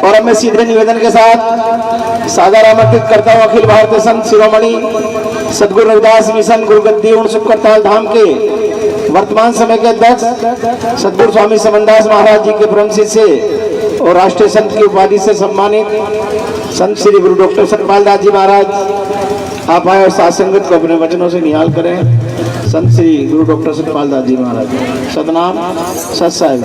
और अब मैं सीधे निवेदन के साथ सादर आमंत्रित करता हूँ अखिल भारतीय संत शिरोमणि सदगुरु रविदास मिशन गुरुगद्दी उनसुख करताल धाम के वर्तमान समय के अध्यक्ष सदगुरु स्वामी समनदास महाराज जी के परम शिष्य और राष्ट्रीय संत की उपाधि से सम्मानित संत श्री गुरु डॉक्टर सतपाल दास जी महाराज आप आए और साथ संगत को अपने वचनों से निहाल करें। संत श्री गुरु डॉक्टर सतपाल दास जी महाराज सतनाम सत साहिब।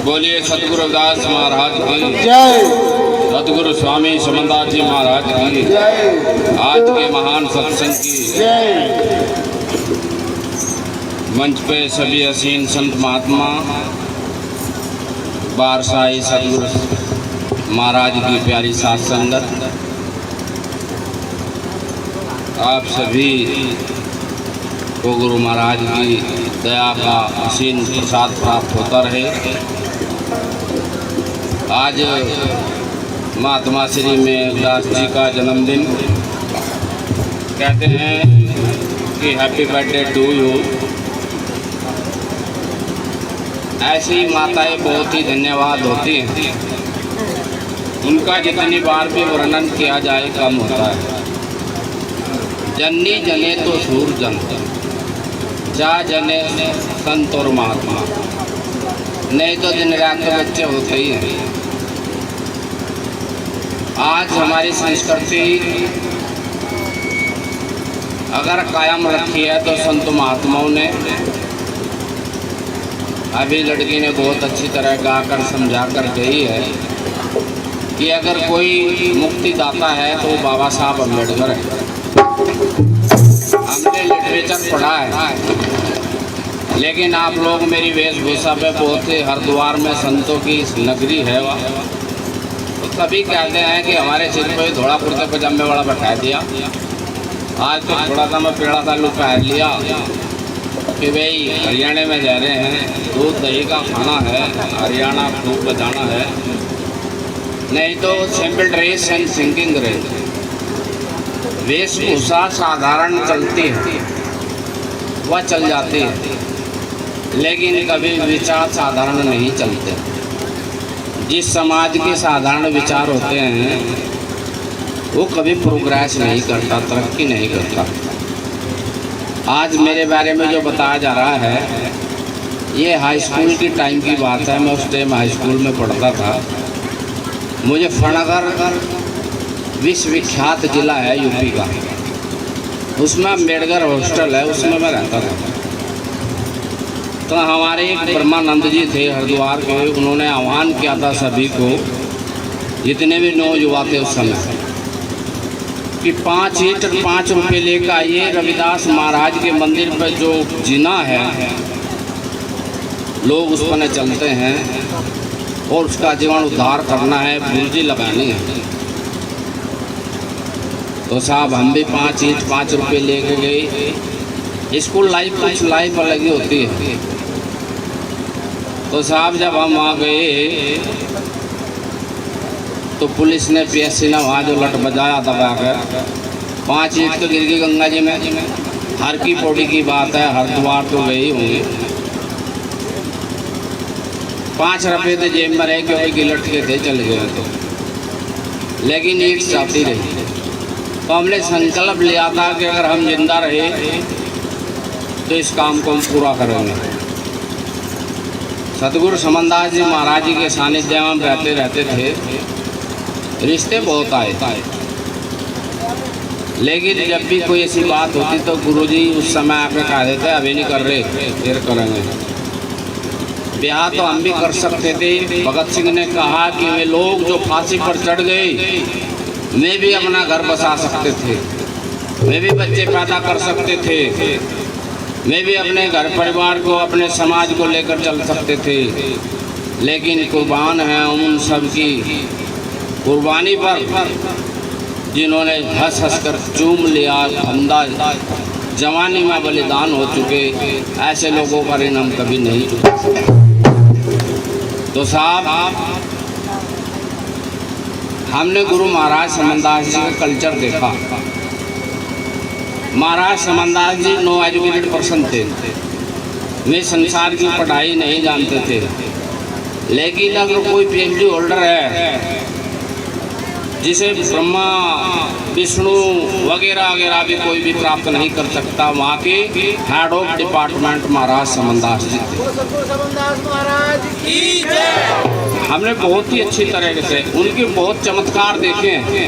बोलिए सतगुरु रविदास महाराज की जय, सतगुरु स्वामी समनदास जी महाराज की जय, आज के महान सत्संग की जय। मंच पे सभी हसीन संत महात्मा बारसाई सतगुरु महाराज की प्यारी साथ संगत, आप सभी को गुरु महाराज की दया का असीम प्रसाद प्राप्त होता रहे। आज महात्मा श्री में दास जी का जन्मदिन, कहते हैं कि हैप्पी बर्थडे टू यू। ऐसी माताएं बहुत ही धन्यवाद होती हैं, उनका जितनी बार भी वर्णन किया जाए कम होता है। जननी जने तो सूर जन, जा जने संत और महात्मा, नहीं तो दिन रात के बच्चे होते ही हैं। आज हमारी संस्कृति अगर कायम रखी है तो संत महात्माओं ने, अभी लड़की ने बहुत अच्छी तरह गाकर समझा कर गई है कि अगर कोई मुक्ति दाता है तो बाबा साहब अम्बेडकर है। हमने लिटरेचर पढ़ा है, लेकिन आप लोग मेरी वेशभूषा पे बहुत ही हरिद्वार में संतों की नगरी है वह, तो सभी कहते हैं कि हमारे सिर पे थोड़ा कुर्ते पजामे वाला बैठा दिया। आज तो थोड़ा सा मैं पेड़ा तालू पहन लिया कि भाई हरियाणा में जा रहे हैं, दूध दही का खाना है, हरियाणा खूब बजाना है, नहीं तो simple dress and singing dress. वेशभूषा साधारण चलती है, वह चल जाती है, लेकिन कभी विचार साधारण नहीं चलते। जिस समाज के साधारण विचार होते हैं वो कभी प्रोग्रेस नहीं करता, तरक्की नहीं करता। आज मेरे बारे में जो बताया जा रहा है ये हाई स्कूल की टाइम की बात है। मैं उस टाइम हाई स्कूल में पढ़ता था। मुजफ्फरनगर विश्वविख्यात जिला है यूपी का, उसमें अम्बेडकर हॉस्टल है, उसमें मैं रहता था। तो हमारे एक ब्रह्मानंद जी थे हरिद्वार के, उन्होंने आह्वान किया था सभी को, जितने भी नौजुवान थे उस समय, कि 5 ईंट 5 रुपये लेकर आइए, रविदास महाराज के मंदिर पर जो जीना है लोग उस पर चलते हैं और उसका जीवन उद्धार करना है, बुर्जी लगानी है। तो साहब हम भी 5 ईंट 5 रुपये लेके गए। स्कूल लाइफ कुछ लाइफ अलग ही होती है। तो साहब जब हम वहाँ गए तो पुलिस ने पीएससी ने वहाँ जो लट बजाया दबा कर 5 ईंट तो गिर गई गंगा जी में। हर की पौड़ी की बात है, हरिद्वार तो गई होंगे। 5 रुपये तो जेब में रहे क्योंकि गिलट के थे, चल गए तो, लेकिन ईंट जाती रही। तो हमने संकल्प लिया था कि अगर हम जिंदा रहे तो इस काम को हम पूरा करेंगे। सतगुरु समनदास जी महाराज जी के सानिध्य में हम रहते थे। रिश्ते बहुत आए, लेकिन जब भी कोई ऐसी बात होती तो गुरुजी उस समय आके कह देते अभी नहीं कर रहे, फिर करेंगे। ब्याह तो हम भी कर सकते थे। भगत सिंह ने कहा कि वे लोग जो फांसी पर चढ़ गए वे भी अपना घर बसा सकते थे, वे भी बच्चे पैदा कर सकते थे, वे भी अपने घर परिवार को, अपने समाज को लेकर चल सकते थे। लेकिन कुर्बान हैं उन सब की कुर्बानी पर जिन्होंने हंस हंस कर चूम लिया, फंदा जवानी में बलिदान हो चुके, ऐसे लोगों का ऋण हम कभी नहीं चुका सकते। तो साहब, हमने गुरु महाराज समनदास जी का कल्चर देखा। महाराज समनदास जी नो एजुकेटेड पर्सन थे, वे संसार की पढ़ाई नहीं जानते थे। लेकिन अगर कोई पीएचडी होल्डर है जिसे ब्रह्मा विष्णु वगैरह वगैरह भी कोई भी प्राप्त नहीं कर सकता, वहाँ के हेड ऑफ डिपार्टमेंट महाराज समनदास जी थे। हमने बहुत ही अच्छी तरह से उनके बहुत चमत्कार देखे हैं।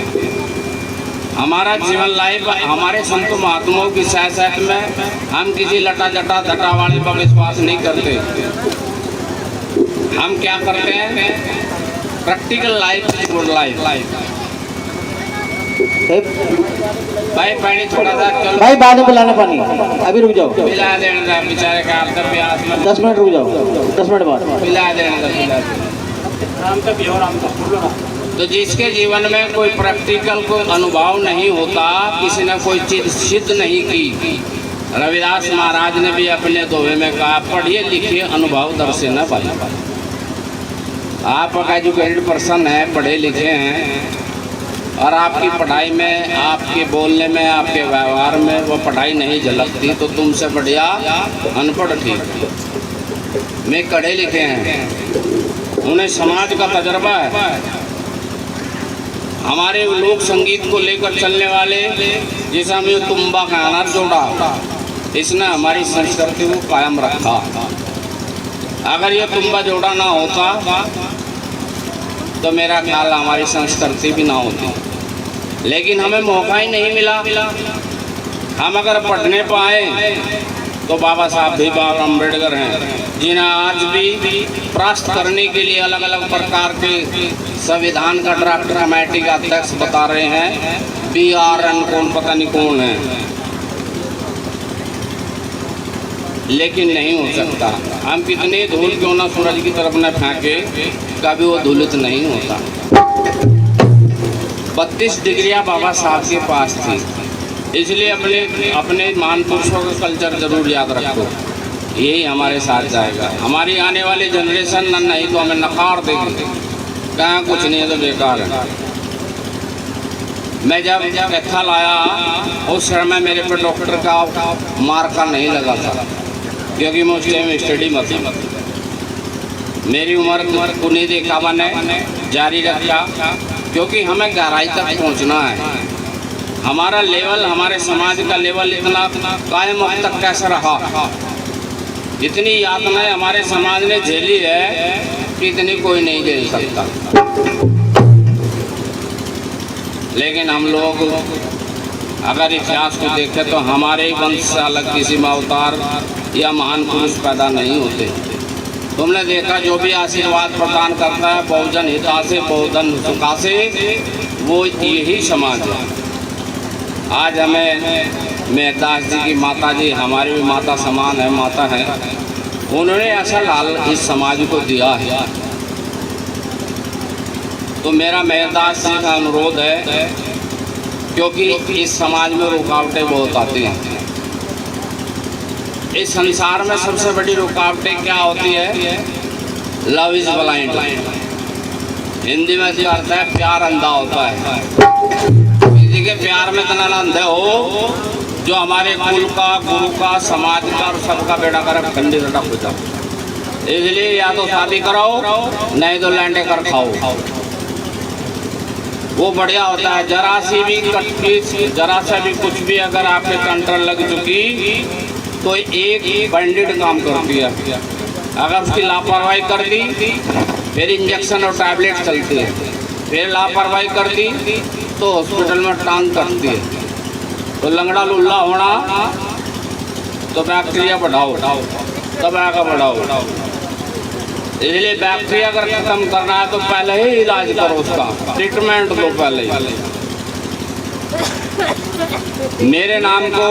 हमारा जीवन लाइफ हमारे संत महात्माओं की सह में हम किसी लटा जटा धटा वाले पर विश्वास नहीं करते। हम क्या करते हैं? Practical life, good life. भाई पानी थोड़ा सा चलो, भाई बाद में पिलाना पानी, अभी रुक जाओ, पिला देना बेचारे का आप प्यास में 10 मिनट रुक जाओ, 10 मिनट बाद पिला देना, पिला देना। तो जिसके जीवन में कोई प्रैक्टिकल कोई अनुभव नहीं होता, किसी ने कोई चीज सिद्ध नहीं की, रविदास महाराज ने भी अपने दोहे में कहा पढ़िए लिखिए अनुभव दर से न पाई। आप एजुकेटेड पर्सन है, पढ़े लिखे हैं, और आपकी पढ़ाई में, आपके बोलने में, आपके व्यवहार में वो पढ़ाई नहीं झलकती तो तुमसे बढ़िया अनपढ़ ठीक। में पढ़े लिखे हैं, उन्हें समाज का तजर्बा है। हमारे लोक संगीत को लेकर चलने वाले जैसा हमें तुम्बा का अनार जोड़ा, इसने हमारी संस्कृति को कायम रखा। अगर ये तुम्बा जोड़ा ना होता तो मेरा ख्याल हमारी संस्कृति भी ना होती। लेकिन हमें मौका ही नहीं मिला। हम अगर पढ़ने पाए तो बाबा साहब भीमराव अम्बेडकर हैं, जिन्हें आज भी परास्त करने के लिए अलग अलग प्रकार के संविधान का ड्राफ्ट कमेटी का अध्यक्ष बता रहे हैं। BRN कौन पता नहीं कौन है, लेकिन नहीं हो सकता। हम कितने धूल क्यों ना सूरज की तरफ न फेंके, कभी वो धूलित नहीं होता। 32 डिग्रियां बाबा साहब के पास थी, इसलिए अपने महापुरुषों का कल्चर जरूर याद रखो, यही हमारे साथ जाएगा। हमारी आने वाली जनरेशन नहीं तो हमें नकार देगी, कहाँ कुछ नहीं है तो बेकार है। मैं जब कैथल आया उस समय मेरे पे डॉक्टर का मार्का नहीं लगा था, क्योंकि मैं उस टाइम स्टडी में था। मेरी उम्र 1951 है, जारी रखा, क्योंकि हमें गहराई तक पहुंचना है। हमारा लेवल, हमारे समाज का लेवल इतना कायम अब तक कैसा रहा, इतनी यातनाएं हमारे समाज ने झेली है कि इतनी कोई नहीं झेल सकता। लेकिन हम लोग अगर इतिहास को देखें तो हमारे ही वंश से अलग किसी में अवतार या महान पुरुष पैदा नहीं होते। तुमने देखा जो भी आशीर्वाद प्रदान करता है बहुजन हितासे बहुजन सुखासे, वो यही समाज है। आज हमें मेहदास जी की माता जी, हमारी भी माता समान है, माता है, उन्होंने ऐसा लाल इस समाज को दिया है। तो मेरा मेहदास जी का अनुरोध है, क्योंकि इस समाज में रुकावटें बहुत आती हैं। इस संसार में सबसे बड़ी रुकावटें क्या होती है? लव इज ब्लाइंड, हिंदी में जो अर्थ है प्यार अंधा होता है। किसी के प्यार में इतना अंधे हो जो हमारे कुल का, गुरु का, समाज का और सबका बेड़ा कर ठंडी रटक हो जाओ। इसलिए या तो शादी कराओ, नहीं तो लैंडे कर खाओ, वो बढ़िया होता है। जरा सी भी कटपीस, जरा सा भी कुछ भी अगर आपके कंट्रोल लग चुकी तो एक बैंडेड काम करती है। अगर उसकी लापरवाही कर दी फिर इंजेक्शन और टैबलेट चलती है। फिर लापरवाही कर दी तो हॉस्पिटल में टांग कटती है। तो लंगड़ा लुल्ला होना तो बैक्टीरिया बढ़ाओ, तबाह बढ़ाओ। इसलिए बैक्टीरिया अगर खत्म करना है तो पहले ही इलाज करो, उसका ट्रीटमेंट दो पहले ही। मेरे नाम को,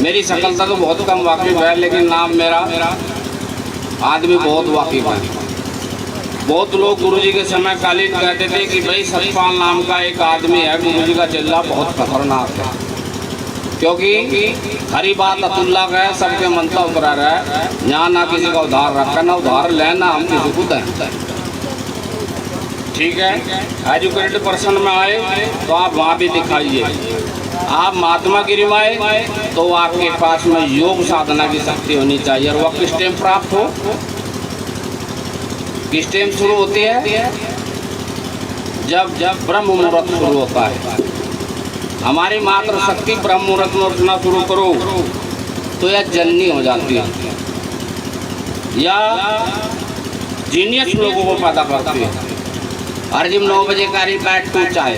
मेरी शकलता तो बहुत कम वाकिफ है, लेकिन नाम मेरा आदमी बहुत वाकिफ है। बहुत लोग गुरुजी के समय कालीन कहते थे कि भाई सतपाल नाम का एक आदमी है, गुरुजी का चेला बहुत खतरनाक है, क्योंकि हरी बात अतुल्ला का है, सबके मनता उतरा रहा है। यहाँ ना किसी का उधार रखा, ना उधार लेना हम किसी को दें। ठीक है, एजुकेटेड पर्सन में आए तो आप वहाँ भी दिखाइए। आप महात्मा गिरी में आए तो आपके पास में योग साधना की शक्ति होनी चाहिए। और वह किस टाइम प्राप्त हो, किस टाइम शुरू होती है? जब जब ब्रह्म मुहूर्त शुरू होता है। हमारी मात्र शक्ति ब्रह्म मुहूर्त में उठना शुरू करो तो यह जननी हो जाती है, या जीनियस लोगों को पैदा करती है। हर जिम 9 बजे कह रही बैठ तू चाहे,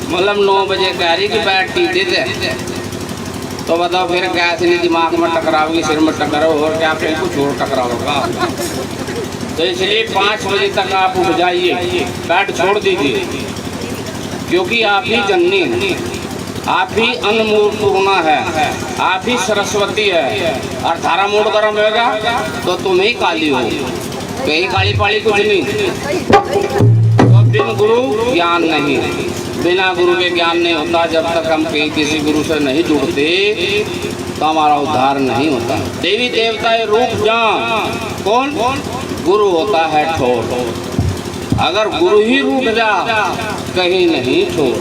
मतलब 9 बजे कह रही कि बैठ टी दे दे, तो बताओ फिर कैसे नहीं दिमाग में टकराओगी, सिर में टकराओ, और क्या फिर कुछ और टकराओगा। तो इसलिए 5 बजे तक आप उठ जाइए, बैठ छोड़ दीजिए, क्योंकि आप ही जननी हैं, आप ही अन्नपूर्णा है, आप ही सरस्वती है। और थारा मूड गर्म होगा तो तुम ही काली हो, कहीं काली पाली कुछ नहीं। तो बिन गुरु ज्ञान नहीं, बिना गुरु के ज्ञान नहीं होता। जब तक हम कहीं किसी गुरु से नहीं जुड़ते तो हमारा उद्धार नहीं होता। देवी देवता रूप जान, कौन? गुरु होता है ठोर। अगर गुरु ही रूठ जा कहीं नहीं छोड़,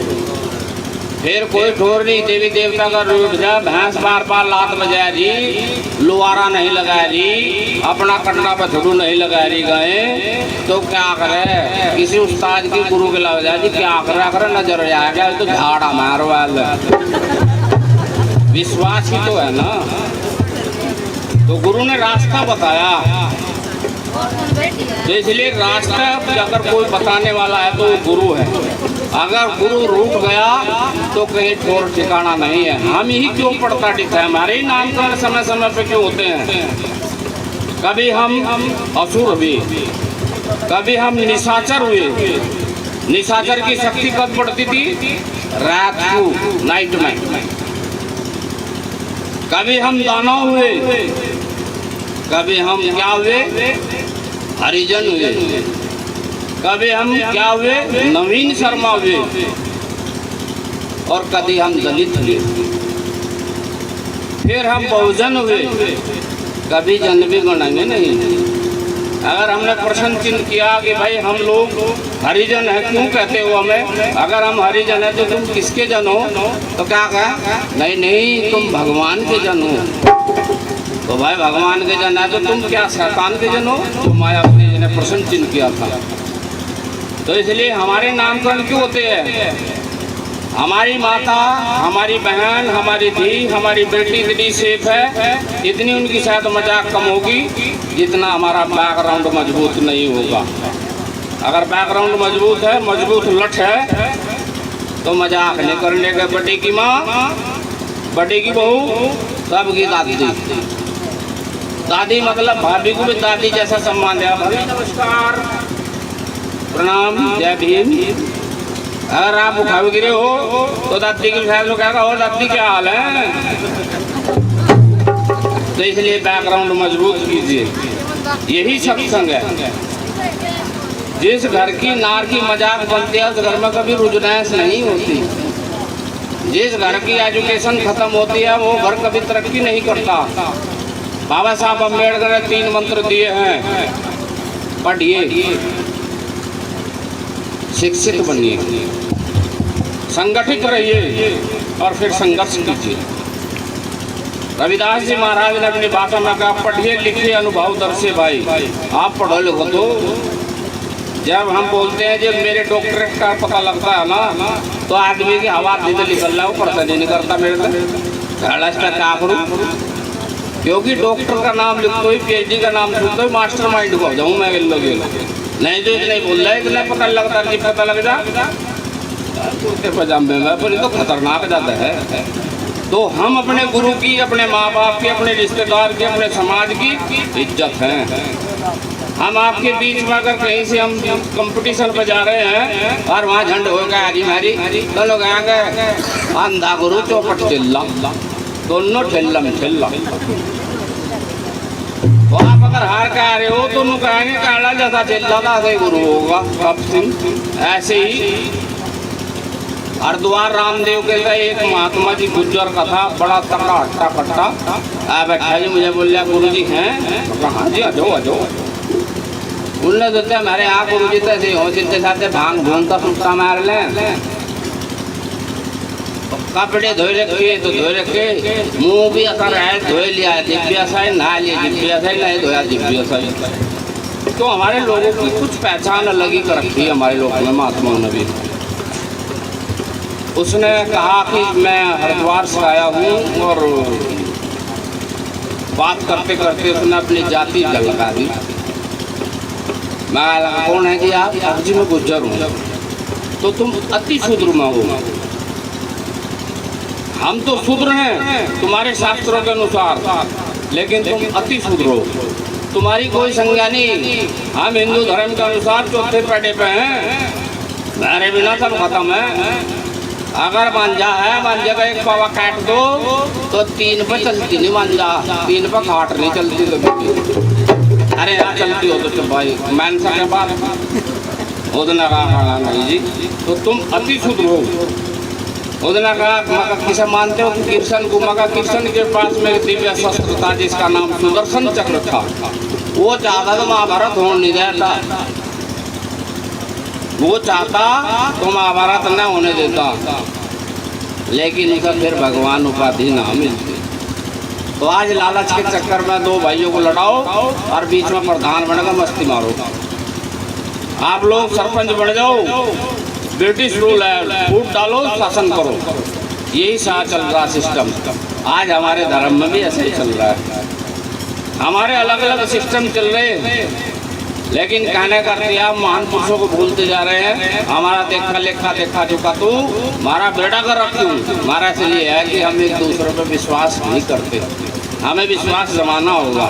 फिर कोई ठोर नहीं। देवी देवता का रूठ जा, भैंस बार बार लात बजा रही, लुआरा नहीं लगा रही, अपना कटना पछड़ू नहीं लगा रही गए, तो क्या करे? किसी उस्ताद की गुरु के लग जाए, क्या करे नजर आएगा तो झाड़ा मारो वाले। विश्वास ही तो है ना। तो गुरु ने रास्ता बताया, तो इसलिए रास्ता अगर कोई बताने वाला है तो गुरु है। अगर गुरु रूठ गया तो कहीं ठोर ठिकाना नहीं है। हम ही क्यों पड़ता टिका है, हमारे ही नामकरण समय समय पे क्यों होते हैं। कभी हम असुर हुए, कभी हम निशाचर हुए। निशाचर की शक्ति कब पड़ती थी? रात को, नाइट में। कभी हम दानव हुए, कभी हम क्या हुए? हरिजन हुए। कभी हम क्या हुए? नवीन शर्मा हुए। और कभी हम दलित हुए, फिर हम बहुजन हुए। कभी जन भी गणेंगे नहीं। अगर हमने प्रश्न चिन्ह किया कि भाई हम लोग हरिजन है, क्यों कहते हो हमें? अगर हम हरिजन है तो तुम किसके जन हो? तो क्या कहा? नहीं नहीं, तुम भगवान के जन हो। तो भाई भगवान के जन है तो तुम क्या शैतान के जन हो? तो मायावती जी ने प्रश्न चिन्ह किया था। तो इसलिए हमारे नामकरण क्यों होते हैं? हमारी माता, हमारी बहन, हमारी धी, हमारी बेटी इतनी सेफ है, इतनी उनकी शायद मजाक कम होगी जितना हमारा बैकग्राउंड मजबूत नहीं होगा। अगर बैकग्राउंड मजबूत है, मजबूत लठ है, तो मजाक नहीं करने के। बड़ी की माँ, बड़ी की बहू, सबकी दादी। दादी मतलब भाभी को भी दादी जैसा सम्मान दिया। भाभी नमस्कार, प्रणाम, जय भीम। अगर आप उठावे गिरे हो तो दादी के साथ लोग कहेगा और दादी क्या हाल है। तो इसलिए बैकग्राउंड मजबूत कीजिए, यही सत्संग है। जिस घर की नार की मजाक बनती है उस घर में कभी रुजनाइश नहीं होती। जिस घर की एजुकेशन खत्म होती है वो घर कभी तरक्की नहीं करता। बाबा साहब अम्बेडकर ने 3 मंत्र दिए हैं, पढ़िए, शिक्षित बनिए, संगठित रहिए और फिर संघर्ष कीजिए। रविदास जी महाराज ने अपनी भाषा में कहा, पढ़िए लिखिए अनुभव दर से भाई। आप पढ़ो लिखो तो जब हम बोलते हैं जब मेरे डॉक्टरेट का पता लगता है ना, तो आदमी की हवा दीदे निकल रहा है, वो पढ़ता नहीं करता मेरे तो क्या करूँ। क्योंकि डॉक्टर का नाम लिखते हुए, PhD का नाम सुनते हुए मास्टर माइंड को हो जाऊँ मैं। नहीं तो इतने बोल रहा है कि नहीं पता लगता, नहीं पता लग जा कुर्ते पजामे में, पर ये तो खतरनाक जाता है। तो हम अपने गुरु की, अपने माँ बाप की, अपने रिश्तेदार की, अपने समाज की इज्जत है। हम आपके बीच में अगर कहीं से हम कंपटीशन पे जा रहे हैं और वहाँ झंड होगा हरी मारी, तो लोग आएंगे अंधा गुरु चौपट चिल्ला, दोनों ठेल्लम ठेल्ला। तो आप अगर हार के आ रहे हो तो उन्होंने कहेंगे काला जैसा चिल्ला था ऐसे गुरु होगा कब सिंह। ऐसे ही हरिद्वार रामदेव के एक महात्मा जी गुज्जर का था, बड़ा तगड़ा हट्टा कट्टा आ बैठा जी, मुझे बोल रहा गुरु जी हैं, कहा जी आ जाओ आ जाओ। उनने सोचा हमारे यहाँ गुरु जी तो ऐसे हो जितने साथ भांग भूंग का फुटका मार लें, कपड़े धोए रखे तो धोए रखे, मुंह भी असर है धोए लिया है, दिव्यासा है नहा लिया, दिव्यासा ही नहीं धोया दिव्यासा। तो हमारे लोगों की कुछ पहचान अलग ही कर रखी है हमारे लोगों में महात्मा ने भी। उसने कहा कि मैं हरिद्वार से आया हूँ, और बात करते करते उसने अपनी जाति लगा दी। मैं लगा कौन है कि आप जी मैं गुज्जर हूँ, तो तुम अति शूद्र में हो। हम तो शूद्र हैं तुम्हारे शास्त्रों के अनुसार, लेकिन तुम अति शूद्र हो, तुम्हारी कोई संज्ञा नहीं। हम हिंदू धर्म के अनुसार चौथे पेड़े पे हैं, मेरे बिना सब खत्म है। अगर मांझा है, मांझे का एक पावा काट दो तो 3 पे चलती नहीं मांझा, 3 पे खाट नहीं चलती कभी। अरे यहाँ चलती हो तो भाई मैन सा के बाद उदना कहा नहीं जी, तो तुम अति शूद्र हो। उदना कहा किसे मानते हो? कृष्ण को। मगा कृष्ण के पास में दिव्य शस्त्र था जिसका नाम सुदर्शन चक्र था, वो चाहता तो महाभारत होने नहीं देता, वो चाहता तो महाभारत न होने देता, लेकिन उसे फिर भगवान उपाधि ना मिलती। तो आज लालच के चक्कर में 2 भाइयों को लड़ाओ और बीच में प्रधान बनकर मस्ती मारो। आप लोग सरपंच बन जाओ, ब्रिटिश रूल है, फूट डालो शासन करो, यही सा चल रहा सिस्टम। आज हमारे धर्म में भी ऐसे ही चल रहा है। हमारे अलग अलग सिस्टम चल रहे हैं, लेकिन कहने का आप महान पुरुषों को भूलते जा रहे हैं। हमारा देखा लेखा देखा चुका तू हमारा बेड़ा कर रखूँ। हमारा से ये है कि हम एक दूसरे पर विश्वास नहीं करते, हमें विश्वास जमाना होगा।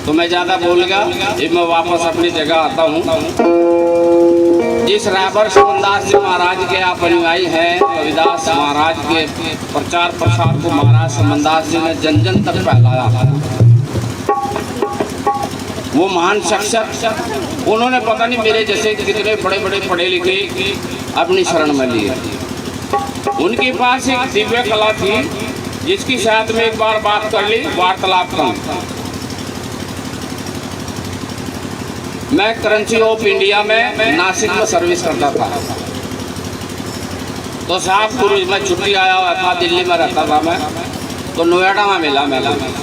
तो मैं ज़्यादा बोल गया, अब मैं वापस अपनी जगह आता हूँ। जिस रायबर समनदास जी महाराज के आप अनुयायी हैं, कविदास महाराज के प्रचार प्रसार को महाराज समनदास जी ने जन जन तक फैलाया। वो महान शख्सियत, उन्होंने पता नहीं मेरे जैसे कितने बड़े बड़े पढ़े लिखे अपनी शरण में लिए। उनके पास एक दिव्य कला थी जिसकी साथ में एक बार बात कर ली, वार्तालाप कर। मैं करेंसी ऑफ इंडिया में नासिक में सर्विस करता था। तो साहब गुरु मैं छुट्टी आया हुआ था, दिल्ली में रहता था मैं, तो नोएडा में मिला मेला में।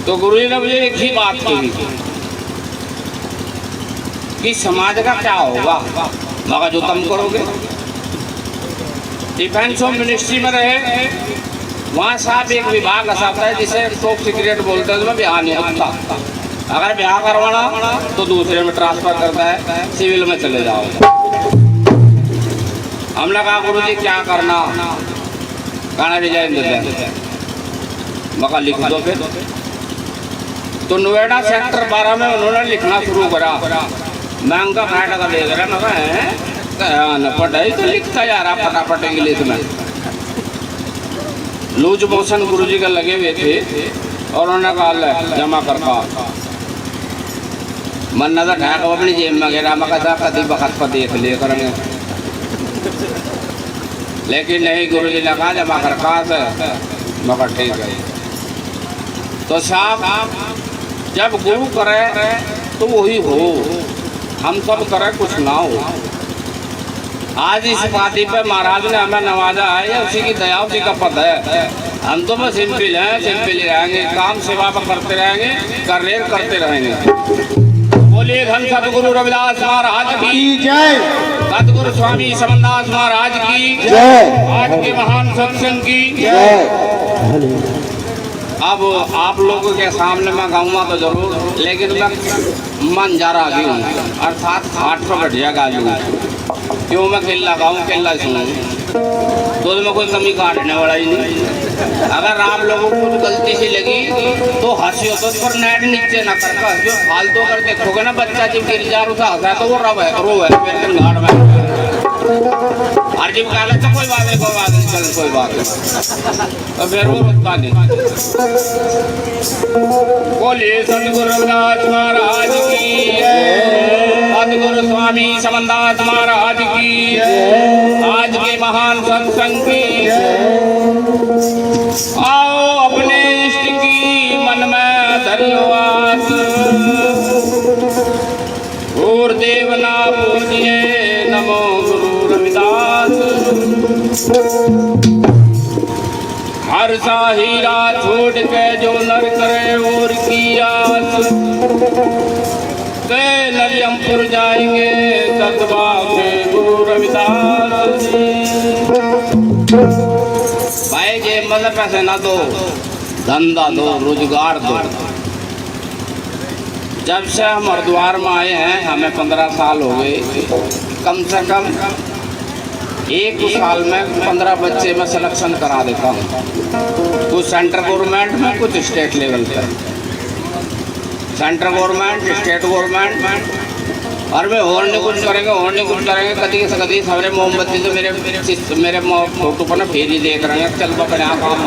तो गुरु जी ने मुझे एक ही बात कही कि समाज का क्या होगा, मगर जो तुम करोगे। डिफेंस ऑफ मिनिस्ट्री में रहे, वहाँ साहब एक विभाग ऐसा है जिसे टॉप सीक्रेट बोलते हैं, उसमें ब्याह नहीं होता। अगर ब्याह करवाना तो दूसरे में ट्रांसफर करता है, सिविल में चले जाओ। हमने कहा गुरु जी क्या करना, कहना रिजाइन देते हैं, मगर लिख दो फिर। तो नोएडा सेक्टर 12 में उन्होंने लिखना शुरू करा। मैं उनका फायदा का देख रहा मैं पढ़ाई तो लिखता जा रहा फटाफट इंग्लिश में। लूज मोशन गुरु जी के लगे हुए थे और उन्होंने कहा जमा करता मन न ढाक अपनी जेब में गिरा। मैं कहता कभी वक्त पर देख लिया करेंगे, लेकिन नहीं, गुरु जी ने कहा जमा कर कहा मगर ठीक है। तो साहब जब गुरु करे तो वही हो, हम सब करे कुछ ना हो। आज इस पार्टी पे महाराज ने हमें नवाजा है, या उसी की दया उसी का पद है। हम तो बस सिंपल हैं, सिंपल ही रहेंगे, काम सेवा पर करते रहेंगे, कर्रेर करते रहेंगे। बोलिए धन सतगुरु रविदास महाराज की जय, सतगुरु स्वामी समनदास महाराज की जय, आज के महान सत्संग की जय। अब आप लोगों के सामने मैं गाऊंगा तो जरूर, लेकिन मैं मन जा रहा क्यों, अर्थात हाथ पर बढ़िया गालू क्यों मैं केला खाऊं केला सुनूं, तो मैं कोई कमी काटने वाला ही नहीं। अगर आप लोगों को कुछ गलती सी लगी तो हंसी तो पर नेट नीचे ना करता, जो फालतू कर देखोगे ना बच्चा जब गिर जा रहा हंसा तो वो रो है फिर घाट में, और जब कहला तो कोई बात नहीं चल कोई बात नहीं, तो फिर वो रुकता नहीं। बोलिए सतगुरु रविदास महाराज की, सतगुरु स्वामी समनदास महाराज की, आज के महान सत्संग की। आओ अपने इष्ट की मन में धन्यवाद, गुरुदेव ना पूजिए नमो गुरु रविदास। हर सा हीरा छोड़ के जो नर करे और की आस, ते नरियमपुर जाएंगे तत्वा के गुरु रविदास। भाई जे मतलब पैसे ना दो, धंधा दो, रोजगार दो। जब से हम हरिद्वार में आए हैं हमें 15 साल हो गए, कम से कम एक साल में 15 बच्चे मैं सिलेक्शन करा देता हूँ, कुछ सेंट्रल गवर्नमेंट में कुछ स्टेट लेवल पर, सेंट्रल गवर्नमेंट स्टेट गवर्नमेंट। और वे और नहीं कुछ करेंगे कभी से कभी सवेरे मोमबत्ती तो मेरे फोटो पर ना फेरी देख रहे हैं, चल अपने यहाँ काम।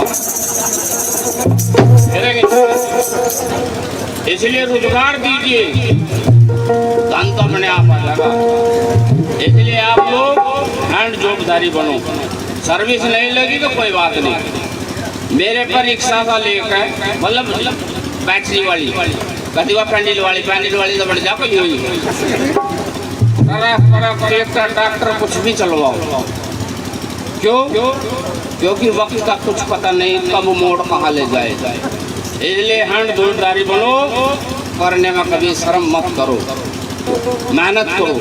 इसलिए रोजगार दीजिए, धन तो अपने आप आएगा। इसलिए आप लोग हैंड जॉबधारी बनो, सर्विस नहीं लगी तो कोई बात नहीं। मेरे पर रिक्शा का लेकर है, मतलब बैटरी वाली कदीवा पैंडल वाली तो बढ़ जा कोई हुई ट्रैक्टर कुछ भी चलवाओ। क्यों? क्योंकि वक्त का कुछ पता नहीं कब मोड़ कहाँ ले जाए। इसलिए हैंड जॉबधारी बनो, करने में कभी शर्म मत करो, मेहनत करो।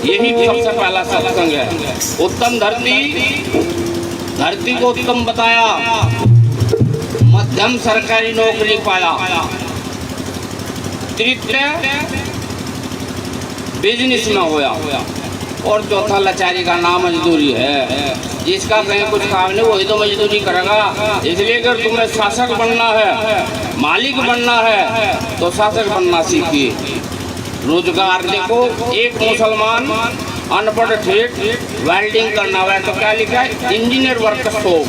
यही सबसे पहला सत्संग है। उत्तम धरती को उत्तम बताया, मध्यम सरकारी नौकरी पाया, तृतीय बिजनेस में होया, और चौथा लाचारी का नाम मजदूरी है। जिसका कहीं कुछ काम नहीं वही तो मजदूरी करेगा। इसलिए अगर तुम्हें शासक बनना है, मालिक बनना है, तो शासक बनना सीखिए। रोजगार देखो, एक मुसलमान अनपढ़ ठेठ वेल्डिंग करना हुआ है तो क्या लिखा है, इंजीनियर वर्कशॉप।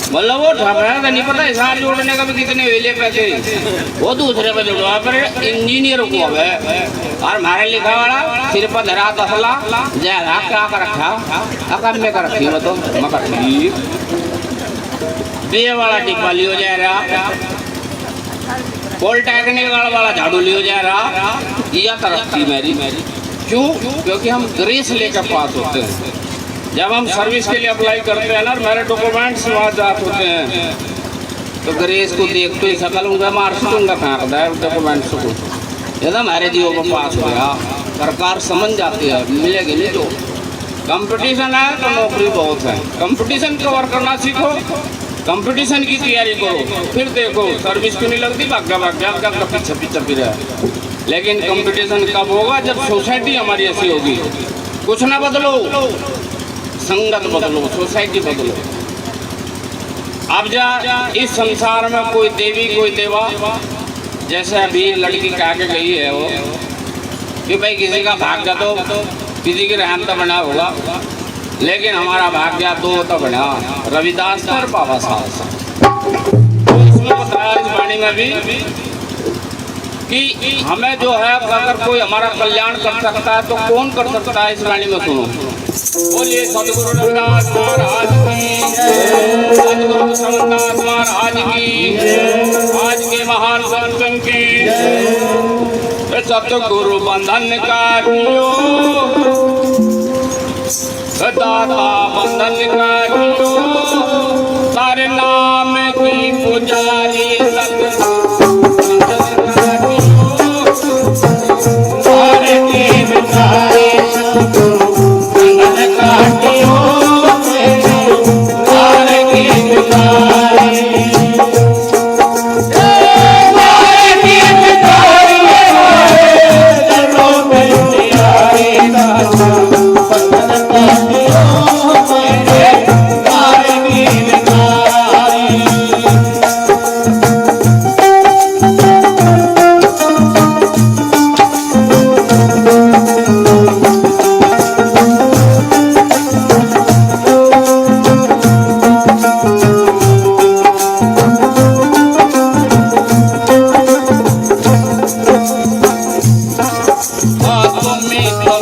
मतलब वो ढाबा नहीं पता हिसाब जोड़ने का भी कितने वेले पैसे, वो दूसरे पे जुड़वा पर इंजीनियर को है। और हमारे लिखा वाला सिर पर धरा तसला जयरा क्या कर रखा, अकम में कर रखी मैं तो मकर ठीक वाला टिप्पा लियो जा रहा, पॉलिटेक्निक वाला झाड़ू लियो जा रहा। यह तरक्की मेरी। क्यों? क्योंकि हम ग्रेस लेकर पास होते हैं। जब हम सर्विस के लिए अप्लाई करते हैं ना, मेरे डॉक्यूमेंट्स वहाँ जात होते हैं, तो ग्रेस को देख तो सकल होगा मार सकूँगा फेंक है डॉक्यूमेंट्स को। यदि हमारे दियो को पास हो गया, सरकार समझ जाती है, मिलेगी नहीं। जो कंपटीशन है तो नौकरी बहुत है, कंपटीशन कवर करना सीखो, कंपटीशन की तैयारी करो, फिर देखो सर्विस क्यों नहीं लगती, भाग्य पीछे फिर। लेकिन कंपटीशन कब होगा? जब सोसाइटी हमारी ऐसी होगी। कुछ ना बदलो, संगत बदलो, सोसाइटी बदलो। अब जा इस संसार में कोई देवी कोई देवा, जैसे अभी लड़की कह के गई है वो कि भाई किसी का भाग्य तो किसी की रहम तो बना होगा, लेकिन हमारा भाग्य तो बना रविदास और बाबा साहब। तो इसमें बताया इस वाणी में भी कि हमें जो है अगर कोई हमारा कल्याण कर सकता है तो कौन कर सकता है, इस वाणी में सुनो। बोलिए सतगुरु रविदास महाराज की, सतगुरु समनदास महाराज की, आज के महान सत्संग की। सतगुरु बंधन का कियो, दाता बंधन का कियो, तारे नाम की पुजारी Hare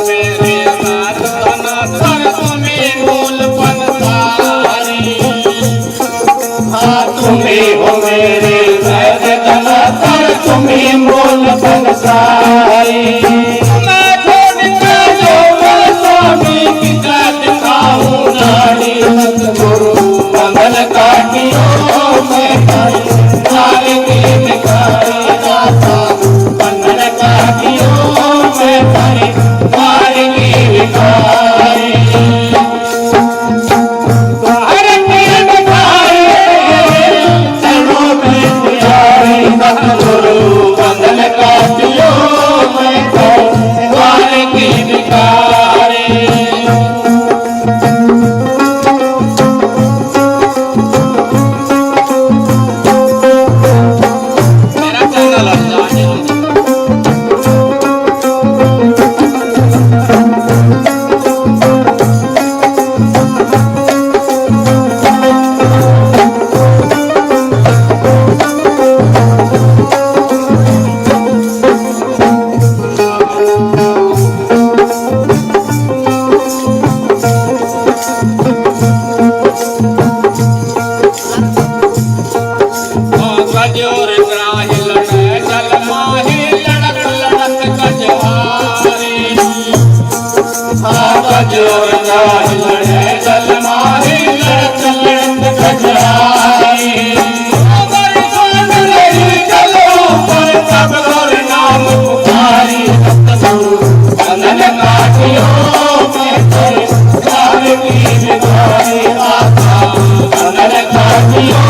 मेरे साथ धनाधन तुम्हें मूल पंसारी। तुम्हें हो मेरे साथ धनाधन तुम्हें मूल पंसारी। मैं छोड़कर जो स्वामी की दिखाऊं नाड़ी। सतगुरु मंगल काटियो मैं तार की भिखारी दाता। मंगल काटियो मैं तारे तार की भिखारी। तार की भिखारी चरणों में पुजारी। सतगुरु मंगल काटियो मैं तार की भिखारी। मेरा चैनल है कजोर ग्राही लड़े जल माही लड़क लड़क कजवारी। कजोर ग्राही लड़े जल माही लड़क लड़क कजवारी। अगर सुन रही चलो पर सब और नाम पुकारी। सतगुरु मंगल काटियो मैं तारे तार की भिखारी दाता। मंगल काटियो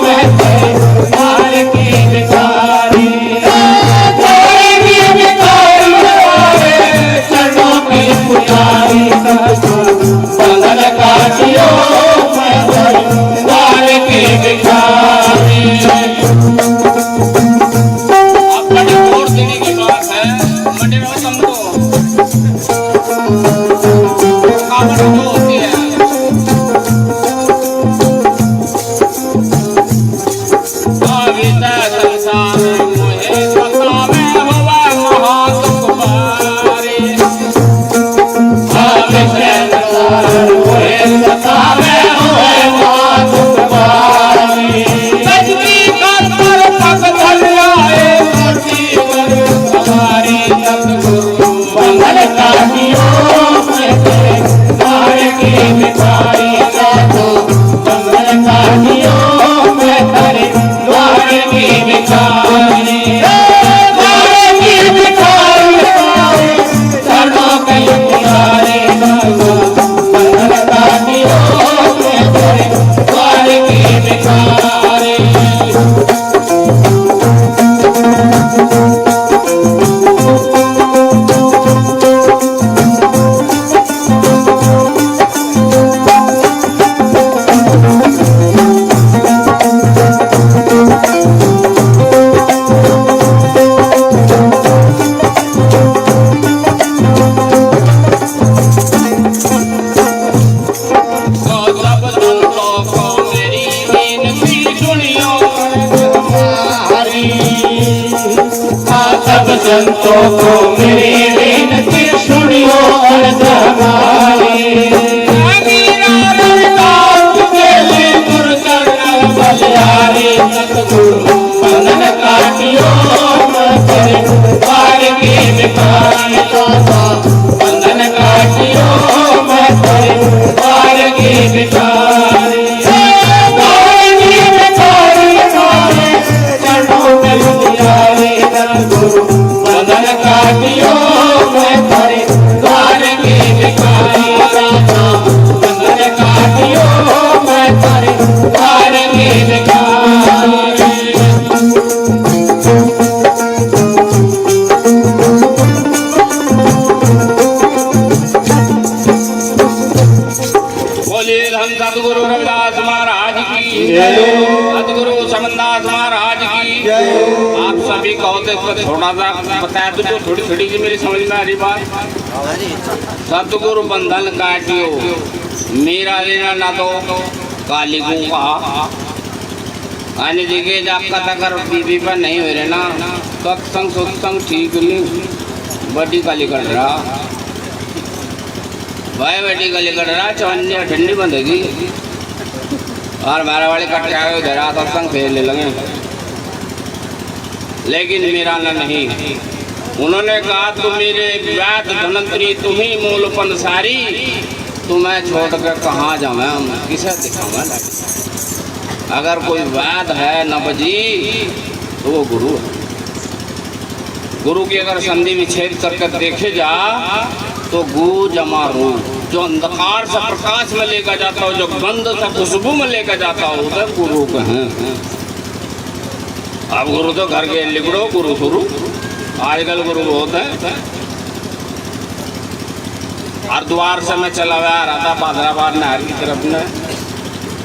मैं तारे तार की भिखारी। तार की भिखारी चरणों में पुजारी। सतगुरु मंगल काटियो मैं तारे की भिखारी। अपने छोड़ देने की बात है मंडे में तुमको कावड़ जो होती है। अविद्या संसार मोहे सतावे हुआ महादुख भारी। सजनी कर पर पग धर आए मोटी कर सवारी। सतगुरु मंगल काटियो मैं तार की भिखारी दाता। मंगल काटियो मैं तारे द्वार की भिखारी। द्वार की भिखारी चरणों के पुजारी। मंगल काटियो मैं तारे द्वार की भिखारी। सब संतों को मेरी विनती सुनियो हमारी। सब संतों को मेरी विनती सुनियो अर्ज हमारी। बलिहारी सतगुरु मंगल काटियो मैं तारे तार की भिखारी दाता। मंगल काटियो मैं तारे तार की भिखारी। तार की भिखारी चरणों में पुजारी। सतगुरु मंगल काटियो मैं तारे तार की भिखारी दाता। मंगल काटियो मैं तारे तार की भिखारी। बोलिए धन सतगुरु रविदास महाराज की जय। सतगुरु समनदास महाराज की। आप सभी कहो तो इसको थोड़ा सा बताया तो जो थोड़ी थोड़ी सी मेरी समझ में आ रही बात। सतगुरु बंधन काटियो मेरा लेना ना तो काली को कहा। आने देखिए आपका तकर बीबी पर नहीं हो रहे ना सत्संग सत्संग ठीक नहीं बड़ी काली कर रहा। भाई बेटी गली कट रहा चवन्नी ठंडी बंधेगी और मारा वाले कट जाए उधर सत्संग फेर ले लगे। लेकिन मेरा न नहीं, उन्होंने कहा तुम मेरे व्यात धनंतरी तुम्ही मूलपन सारी, तुम्हें छोड़ कर कहाँ जावे हम किसे दिखावे। अगर कोई व्यात है नबजी तो वो गुरु है। गुरु की अगर संधि विच्छेद करके देखे जा तो गु जमा रू, जो अंधकार से प्रकाश में लेकर जाता हो, जो गंध से खुशबू में लेकर जाता हो, तो गुरु के हैं। अब गुरु तो घर के लिगड़ो गुरु शुरू, आजकल गुरु बहुत है। हरिद्वार से मैं चला हुआ रहा था पादराबाद नहर की तरफ में,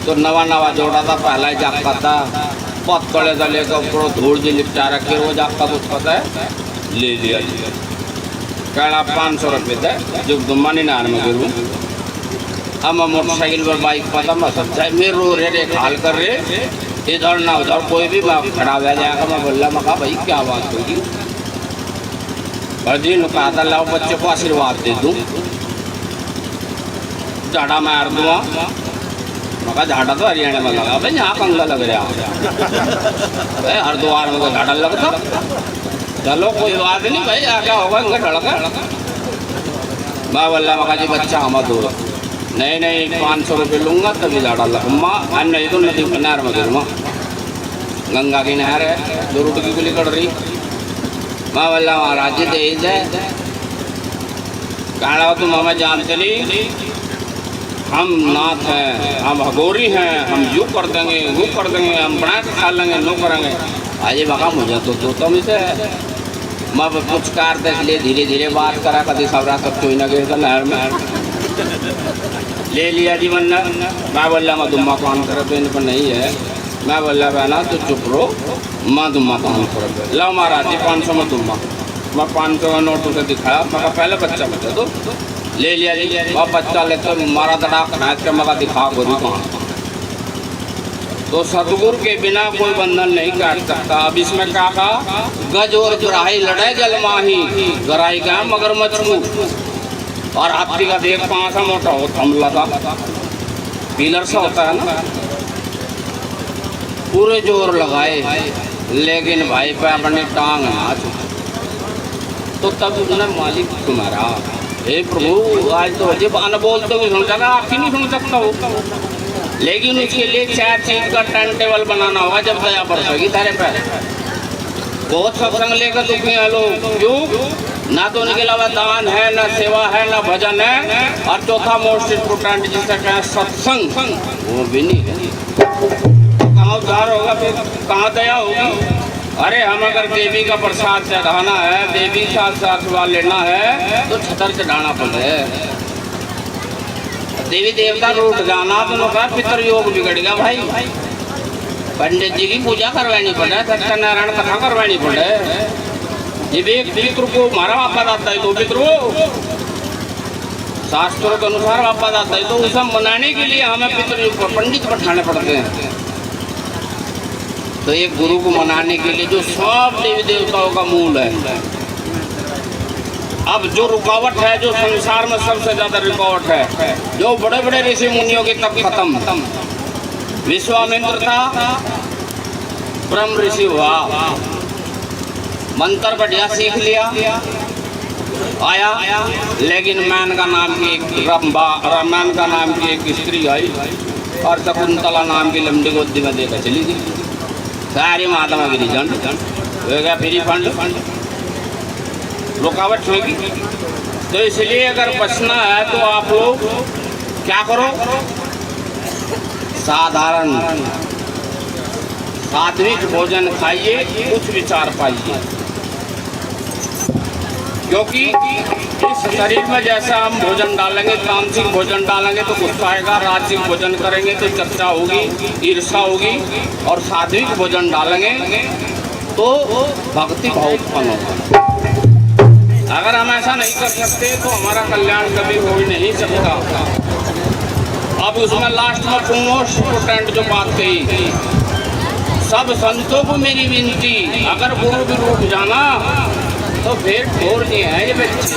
तो नवा नवा जोड़ा था, पहला ही जापका था, बहुत कड़े था लेकर ऊपर धूल जी लिपटा रखे, वो जापका कुछ पता है ले लिया जी। कहना 500 रुपये थे जो दुम्बानी नहर में गिरूँ। अब मैं मोटरसाइकिल पर बाइक पता मैं सच्चाई मेरे रो रहे हाल कर रहे, इधर ना उधर कोई भी खड़ा हुआ जाएगा। मैं बोल रहा, मैं कहा भाई क्या बात होगी। और जी ने कहा था लाओ बच्चे को आशीर्वाद दे दूँ, झाड़ा मार दूँगा। मैं कहा झाड़ा तो हरियाणा में लगा भाई, यहाँ कंगा लग रहा है, हरिद्वार में तो झाड़ा लगता। चलो कोई बात नहीं भाई, क्या होगा इनका ढड़का। मैं बोल रहा मका जी बच्चा हम दो, नहीं नहीं 500 रुपये लूँगा तभी झाड़ा लगूँगा, नहीं तो नदी नहर में गिरूँगा। गंगा की नहर है 2 रोड की गोली कट रही। मैं बोल रहा महाराज जी तेज है, कहना तुम हमें जानते नहीं, हम नाथ हैं, हम भगोरी हैं, हम यूँ कर देंगे वो कर देंगे, हम बना के खा लेंगे नो करेंगे। अजय बका मुझे तो तुम इसे मैं कुछ कार था इसलिए धीरे धीरे बात करा, कभी सबरा सब कोई ना गिर नहर में ले लिया जी वरना। मैं बोल रहा मैं दुम्मा काम कर तो इन पर नहीं है। मैं बोल रहा बहना तो चुप रहो, मैं दुम्मा काम कर लो महाराज जी 500 में दुम्मा। मैं 500 का नोट उसे दिखाया, मैं पहले बच्चा बच्चा तो ले लिया जी। और बच्चा लेते मारा तड़ाक नाच के मगा दिखा गोरी कहाँ। तो सतगुरु के बिना कोई बंधन नहीं काट सकता। अब इसमें क्या कहा, गज और गराही लड़े जलमाही, गराही का मगर मछलू और हाथी का देख 5 मोटा हो थमला था, पीलर सा होता है ना, पूरे जोर लगाए लेकिन भाई पे अपनी टांग नाच। तो तब उसने मालिक तुम्हारा, हे प्रभु आज तो अजय बहाना बोलते हुए सुन सकता, आप ही नहीं सुन सकता हो, लेकिन उसके लिए 4 चीज का टाइम टेबल बनाना होगा जब दया बरसेगी तारे पे। बहुत सत्संग लेकर दुखी हैं लोग, क्यों? ना तो उनके अलावा दान है, ना सेवा है, ना भजन है, और चौथा मोस्ट इम्पोर्टेंट जिसे कहें सत्संग, वो भी नहीं है। कहाँ उद्धार होगा फिर, कहाँ दया होगी? अरे हम अगर देवी का प्रसाद चढ़ाना है, देवी का आशीर्वाद लेना है तो छतर चढ़ाना पड़ता है। देवी देवता रूठ जाना तो लोग पितर योग बिगड़ गया भाई। पंडित जी की पूजा करवानी पड़े, सत्यनारायण कथा करवानी पड़े। जब एक पितृ को मारा वापस आता है तो पितृ शास्त्रों के अनुसार वापस आता है, तो उसे मनाने के लिए हमें पितृ पंडित बैठाने पड़ते हैं। तो एक गुरु को मनाने के लिए जो सब देवी देवताओं का मूल है। अब जो रुकावट है, जो संसार में सबसे ज्यादा रुकावट है, जो बड़े बड़े ऋषि मुनियों की तब खत्म। विश्वामित्र था, ब्रह्म ऋषि हुआ, मंत्र बढ़िया सीख लिया, आया, लेकिन मैन का नाम की मैन का नाम की एक स्त्री आई और शकुंतला नाम की लंबी गोदी में देकर चली गई। सारी महात्मा गिरी जंड हो गया, फ्री फंड रुकावट होगी। तो इसलिए अगर बचना है तो आप लोग क्या करो, सात्विक भोजन खाइए, कुछ विचार पाइए। क्योंकि इस शरीर में जैसा हम भोजन डालेंगे, तामसिक भोजन डालेंगे तो गुस्सा आएगा, राजसिक भोजन करेंगे तो चर्चा होगी, ईर्ष्या होगी, और सात्विक भोजन डालेंगे तो भक्ति भाव उत्पन्न होगा। अगर हम ऐसा नहीं कर सकते तो हमारा कल्याण कभी हो ही नहीं सकता। अब उसमें लास्ट में मोस्ट इम्पोर्टेंट जो बात कही, सब संतों को मेरी विनती, अगर गुरु भी रूठ जाना तो फिर ठोर नहीं है ये बच्चे।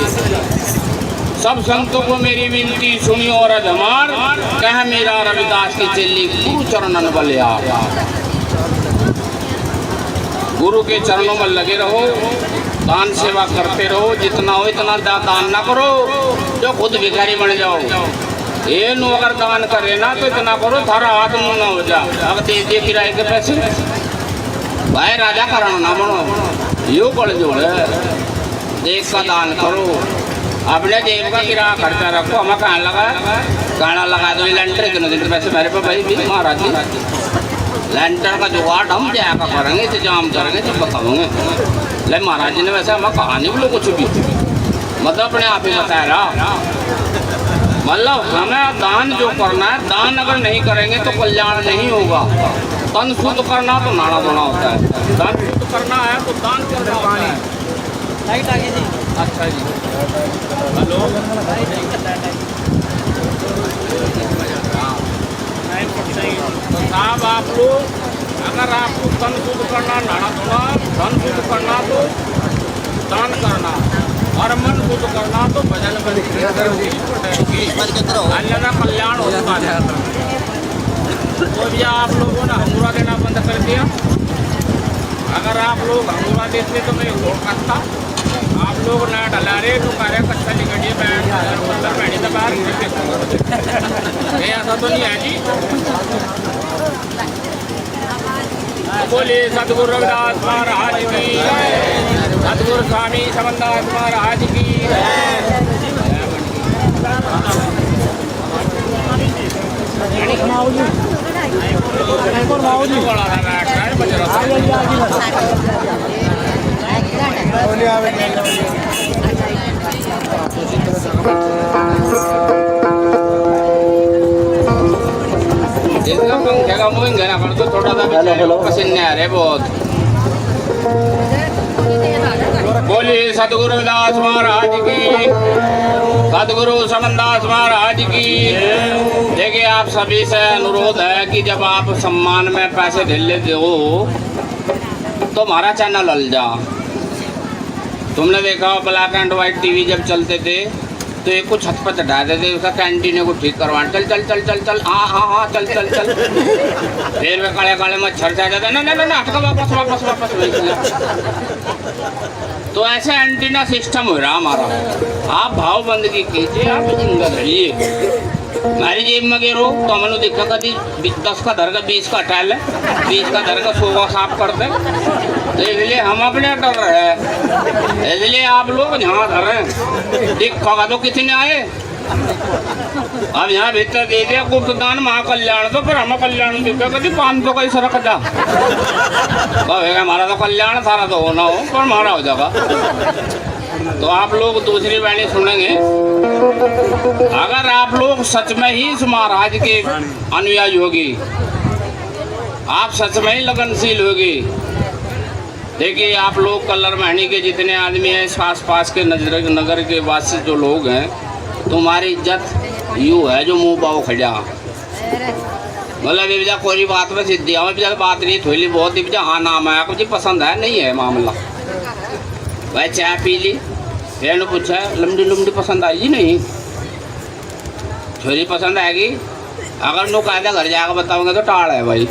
सब संतों को मेरी विनती सुनियो और अधमार, कह मेरा रविदास की चेली गुरु चरणन बलियार। गुरु के चरणों में लगे रहो, दान सेवा करते रहो, जितना हो इतना दान ना करो जो खुद भिखारी बन जाओ। ये नु अगर दान करे ना तो इतना करो थारा हाथ मुँह ना हो जा। अगर दे दिए किराए के पैसे, भाई राजा कराना ना बनो, यू पड़ जोड़े। देश का दान करो, अपने जेब का किराया खर्चा रखो। हमें कहाँ लगा दो लेंटर, इतने दिन पैसे मेरे पे भाई भी महाराज जी। लेंटर का जुगाड़ हम जाकर करेंगे, इंतजाम करेंगे तो बताओगे। लेकिन महाराज जी ने वैसे हमें कहा नहीं बोलो कुछ भी, मतलब अपने आप ही बताया रहा। मतलब हमें दान जो करना है, दान अगर नहीं करेंगे तो कल्याण नहीं होगा। तन शुद्ध करना तो नाड़ा धोना होता है, दान शुद्ध करना है तो दान करना होता है। अच्छा जी, हेलो, तो साहब आप लोग अगर आपको तन शुद्ध करना, नाड़ा धोना, धन शुद्ध करना तो दान करना, और मन शुद्ध करना तो भजन बंदी अन्य कल्याण होता है। तो भैया आप लोगों ने हमूरा देना बंद कर दिया। अगर आप लोग हमूरा देते तो मैं छोड़ सकता। आप लोग ना डला रहे तो कार्य कच्चा निकलिए बैठ तो बाहर ऐसा तो नहीं है जी। बोलिए सतगुरु रविदास महाराज की, सतगुरु स्वामी समनदास महाराज की। इसका पंखे का मुँह गहरा कर दो थोड़ा सा, पसीने आ रहे बहुत। बोलिए सतगुरु रविदास महाराज की, सतगुरु समनदास महाराज की। देखिए आप सभी से अनुरोध है कि जब आप सम्मान में पैसे दे लेते हो तो हमारा चैनल हल जा। तुमने देखा हो ब्लैक एंड वाइट टीवी जब चलते थे तो एक को छत पर चढ़ा देते, उसका कैंटीने को ठीक करवा, चल चल चल चल चल हाँ हाँ हाँ चल चल चल। फिर वे काले काले मच्छर जा जाते, ना ना ना हटका वापस वापस वापस। तो ऐसा एंटीना सिस्टम हो रहा हमारा। आप भाव बंदगी कीजिए, आप जिंदा रहिए। हमारी जेब में गिरो तो मैंने देखा कभी 10 का धर का 20 का हटा ले, 20 का धर का 100 का साफ कर दे। तो इसलिए हम अपने डर रहे हैं, इसलिए आप लोग यहाँ धर रहे देखा तो कितने आए। अब यहाँ भीतर दे दिया गुप्त दान महाकल्याण, तो फिर हमें कल्याण दिखा कभी 500 का ही सरक जा हमारा तो कल्याण सारा तो होना हो पर हमारा हो जाएगा। तो आप लोग दूसरी वाणी सुनेंगे। अगर आप लोग सच में ही इस महाराज के अनुयायी होगी, आप सच में ही लगनशील होगी। देखिए आप लोग कल्लर महनी के जितने आदमी हैं, इस आस पास के नगर के वासी जो लोग हैं, तुम्हारी इज्जत यूँ है जो मुँह बाव खड़ा। मतलब ये कोई बात में सिद्धि बात नहीं थोड़ी बहुत ही हाँ नाम है कुछ पसंद है नहीं है मामला। भाई चाय पी ली, फिर पूछा लंबी लंबी पसंद आएगी नहीं, छोरी पसंद आएगी। अगर नो कायदा घर जाकर बताओगे तो टाड़ है भाई।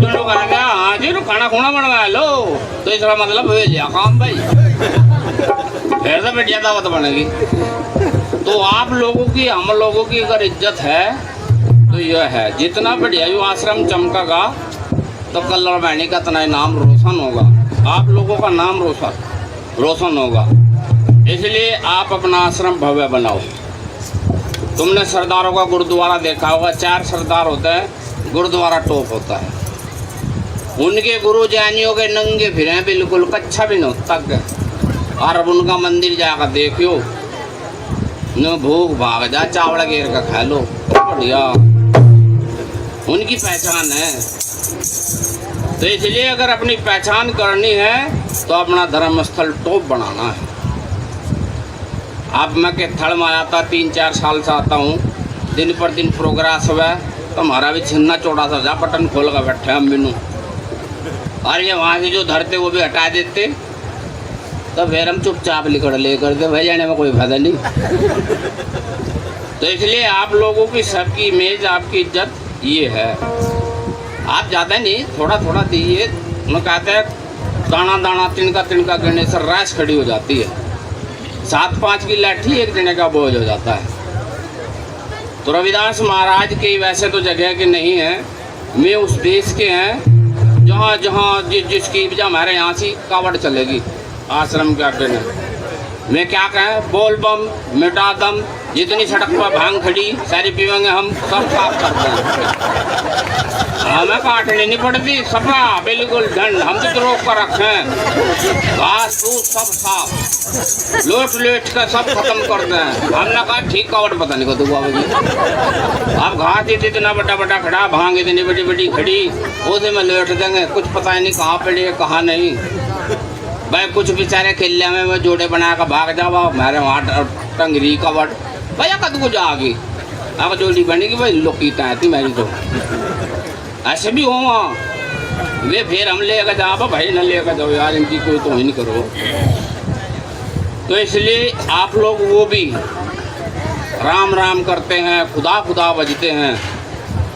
तो लोग आएगा हाँ जी खाना खुना बनवा लो, तो इसका मतलब हो लिया काम भाई, फिर तो बेटिया दावत बनेगी। तो आप लोगों की हम लोगों की अगर इज्जत है तो यह है, जितना बढ़िया यो आश्रम चमकेगा तो कल्लर बहनी का इतना नाम रोशन होगा, आप लोगों का नाम रोशन होगा। इसलिए आप अपना आश्रम भव्य बनाओ। तुमने सरदारों का गुरुद्वारा देखा होगा, 4 सरदार होते हैं, गुरुद्वारा टॉप होता है। उनके गुरु जानियों के नंगे फिरे बिल्कुल कच्चा भी नहीं तक, और अब उनका मंदिर जाकर देखियो न भूख भाग जा, चावल घेर का खा लो, बढ़िया उनकी पहचान है। तो इसलिए अगर अपनी पहचान करनी है तो अपना धर्म स्थल टॉप बनाना है। अब मैं के थड़ में आता 3-4 साल से आता हूँ, दिन पर दिन प्रोग्रेस हुआ, तो हमारा भी छिन्ना चौड़ा सा जा बटन खोल कर बैठे हम बिनू, और ये वहाँ से जो धरते वो भी हटा देते, तो फिर हम चुपचाप लिखड़ लेकर दे भाई, जाने में कोई फायदा नहीं। तो इसलिए आप लोगों की सबकी इमेज, आपकी इज्जत ये है। आप ज़्यादा नहीं, थोड़ा थोड़ा दीजिए। मैं कहते हैं दाना दाना तिनका तिनका गिरने से राश खड़ी हो जाती है। 7-5 की लाठी एक जने का बोझ हो जाता है। तो रविदास महाराज की वैसे तो जगह के नहीं है, मैं उस देश के हैं जहाँ जहाँ जिसकी वजह हमारे यहाँ से कावड़ चलेगी आश्रम के आगे में। मैं क्या कहें, बोल बम मिटा दम, जितनी सड़क पर भांग खड़ी सारी पीवेंगे हम, सब साफ करते हैं। हमें काटनी नहीं पड़ती, सफा बिल्कुल ढंड, हम तो रोक कर रखें। घास फूस सब साफ, लोट लोट कर सब खत्म कर दें। हमने कहा ठीक कावड़ पता नहीं कदू आवेगी। अब घास इतना बड़ा बड़ा खड़ा, भांग इतनी बड़ी बड़ी खड़ी, उसे में लेट देंगे, कुछ पता ही नहीं कहाँ पड़ी है कहाँ नहीं। भाई कुछ बेचारे किले में वो जोड़े बना कर भाग जाओ, मेरे वहाँ टंगरी कवट भैया कद को जाओगी, अब जोड़ी बनेगी भाई लोग की थी मेरी। तो ऐसे भी हो वे फिर हम लेकर जाओ भाई, न लेकर जाओ यार, इनकी कोई तो ही नहीं करो। तो इसलिए आप लोग वो भी राम राम करते हैं, खुदा खुदा बजते हैं,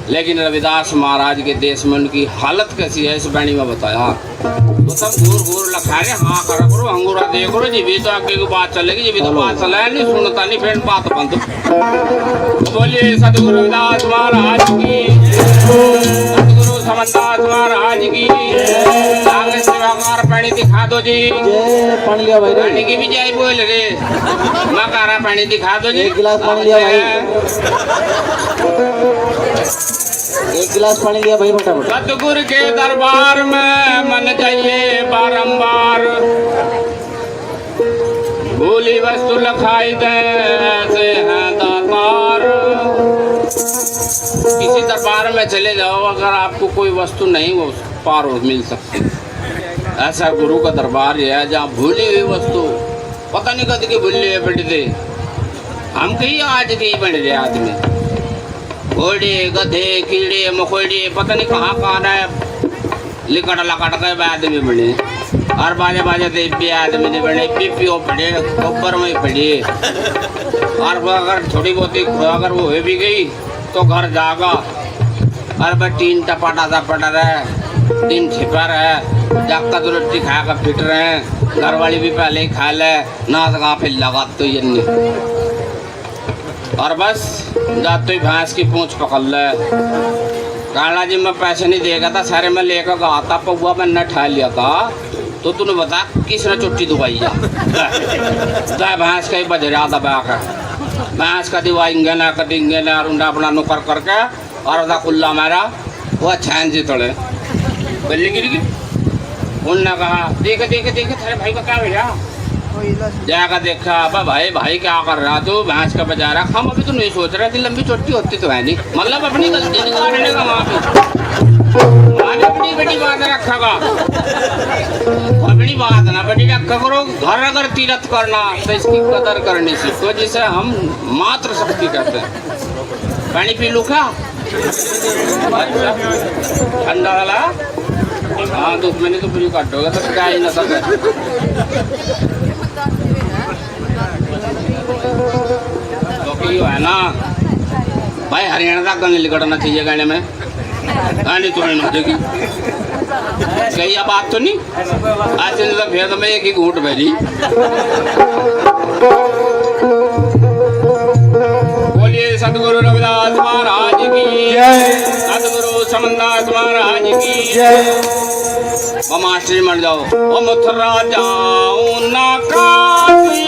लेकिन रविदास महाराज के देश में उनकी हालत कैसी है इस वाणी में बताया। तो सब घूर घूर लखा रहे, हाँ करा करो, अंगूरा दे करो, जी भी तो आगे की बात चलेगी, जी भी तो बात चला नहीं, सुनता नहीं, फिर बात बंद। तो बोलिए सतगुरु रविदास महाराज की, सतगुरु समन्दास महाराज की। आगे सेवाकार पानी दिखा दो जी, पानी लिया भाई, पानी की भी जाए बोल रे, मैं कह रहा पानी दिखा दो जी। 1 गिलास पानी लिया भाई, 1 गिलास पानी लिया भाई फटाफट। सतगुरु के दरबार में मन चाहिए बारंबार, भूली वस्तु लखाई दे ऐसे हैं दातार। किसी दरबार में चले जाओ, अगर आपको कोई वस्तु नहीं वो पार हो मिल सकती, ऐसा गुरु का दरबार है जहाँ भूली हुई वस्तु पता नहीं कद की भूली है बेटे। हम कहीं आज के ही बन रहे आदमी, घोड़े गधे कीड़े मकोड़े पता नहीं कहाँ कहाँ है, लिकट लकट गए आदमी बने, और बाजे बाजे भी आदमी नहीं बने, पीपीओ पड़े ऊपर में पड़े। और अगर थोड़ी बहुत अगर वो हो भी गई तो घर जागा, और भाई टीन टपाटा सा पड़ा रहे, टीन छिपा रहे, जाकर तो रोटी खा कर फिट रहे, घर वाली भी पहले ही खा ले ना सका, फिर लगा तो ये नहीं। और बस जाते ही भैंस की पूंछ पकड़ ले, काला जी मैं पैसे नहीं देगा था, सारे में लेकर गया था, पौवा मैंने ठा लिया था, तो तूने बता किसने चुट्टी दुबाई जा भैंस का ही बजरा दबा कर, भैंस का दिवाएंगे ना कटेंगे ना, रुंडा अपना नुकर करके, और अदा कुल्ला मेरा वो छैन जी तोड़े बल्ली गिर गई। उनने कहा देखे देखे देखे तेरे भाई का क्या भैया, जाकर देखा, अब भाई क्या कर रहा तू, भैंस का बजा रहा। हम अभी तो नहीं सोच रहे थे लंबी चोटी होती तो है नहीं, मतलब अपनी गलती निकालने का वहाँ पे अपनी बड़ी बात रखेगा, अपनी बात ना बड़ी रखा करो। घर अगर तीरथ करना तो इसकी कदर करनी सीखो, जिसे हम मात्र शक्ति कहते हैं। पानी पी लू क्या, ठंडा वाला, हाँ धूप में नहीं तो पूरी काटोगे तो क्या ही ना सके। तो है ना भाई, हरियाणा तक गाने लिखना चाहिए, गाने में गाने तो नहीं होगी कही अब बात तो नहीं। आज तो फिर तो मैं एक ही घूंट भेजी। बोलिए सतगुरु रविदास महाराज की, सतगुरु समन्दास महाराज की। वो मास्टर मर जाओ, वो मथुरा जाऊं ना काशी,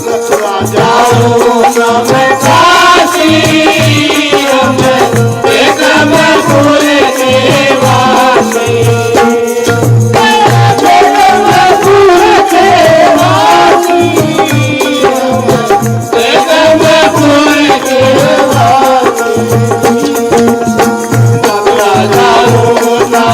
मथुरा जाऊं ना मैं काशी, एक मैं पूरे के वासी, मथुरा जाऊं ना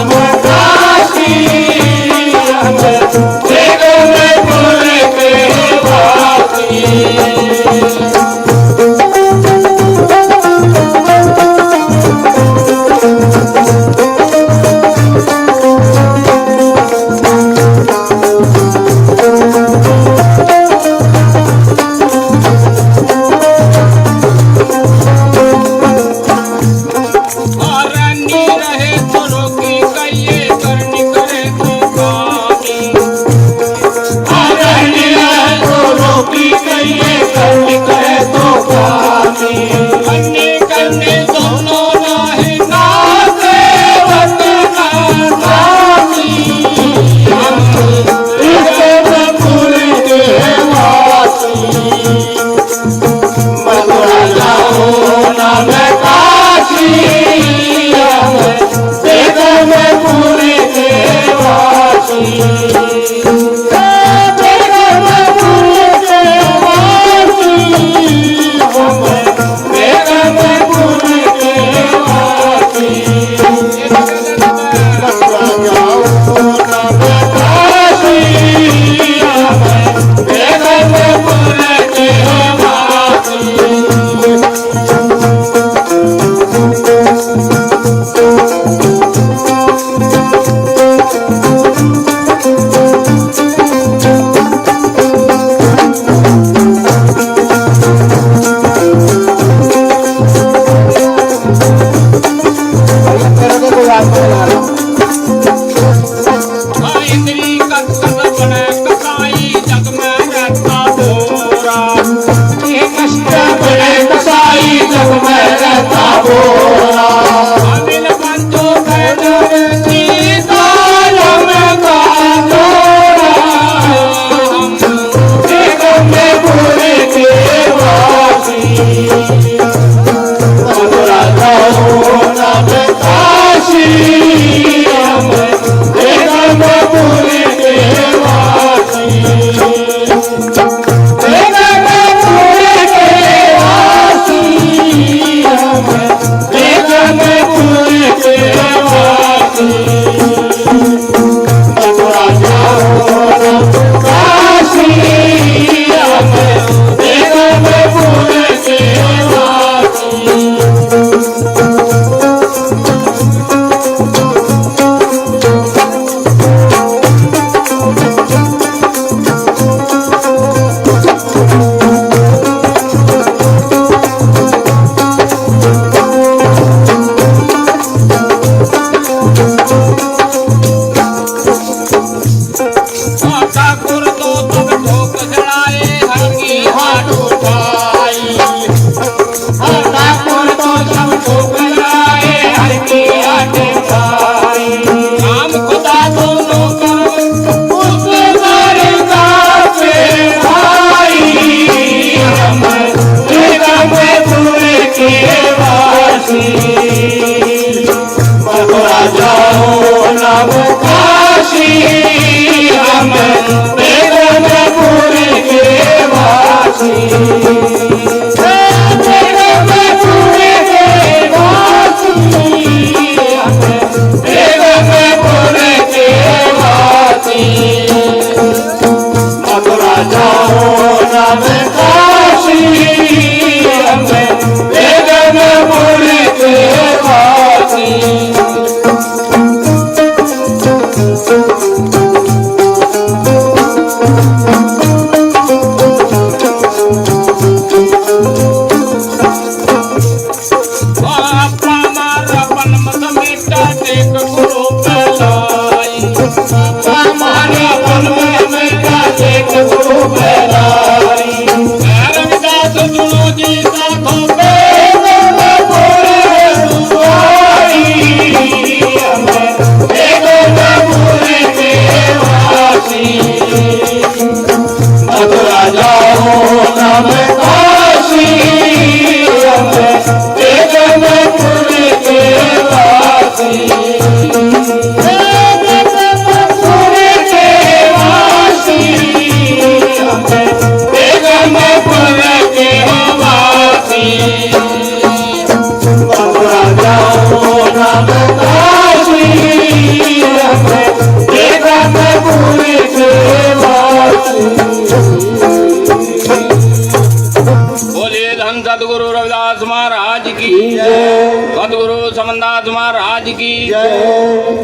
बोलिए धन सदगुरु रविदास महाराज की सदगुरु समनदास महाराज की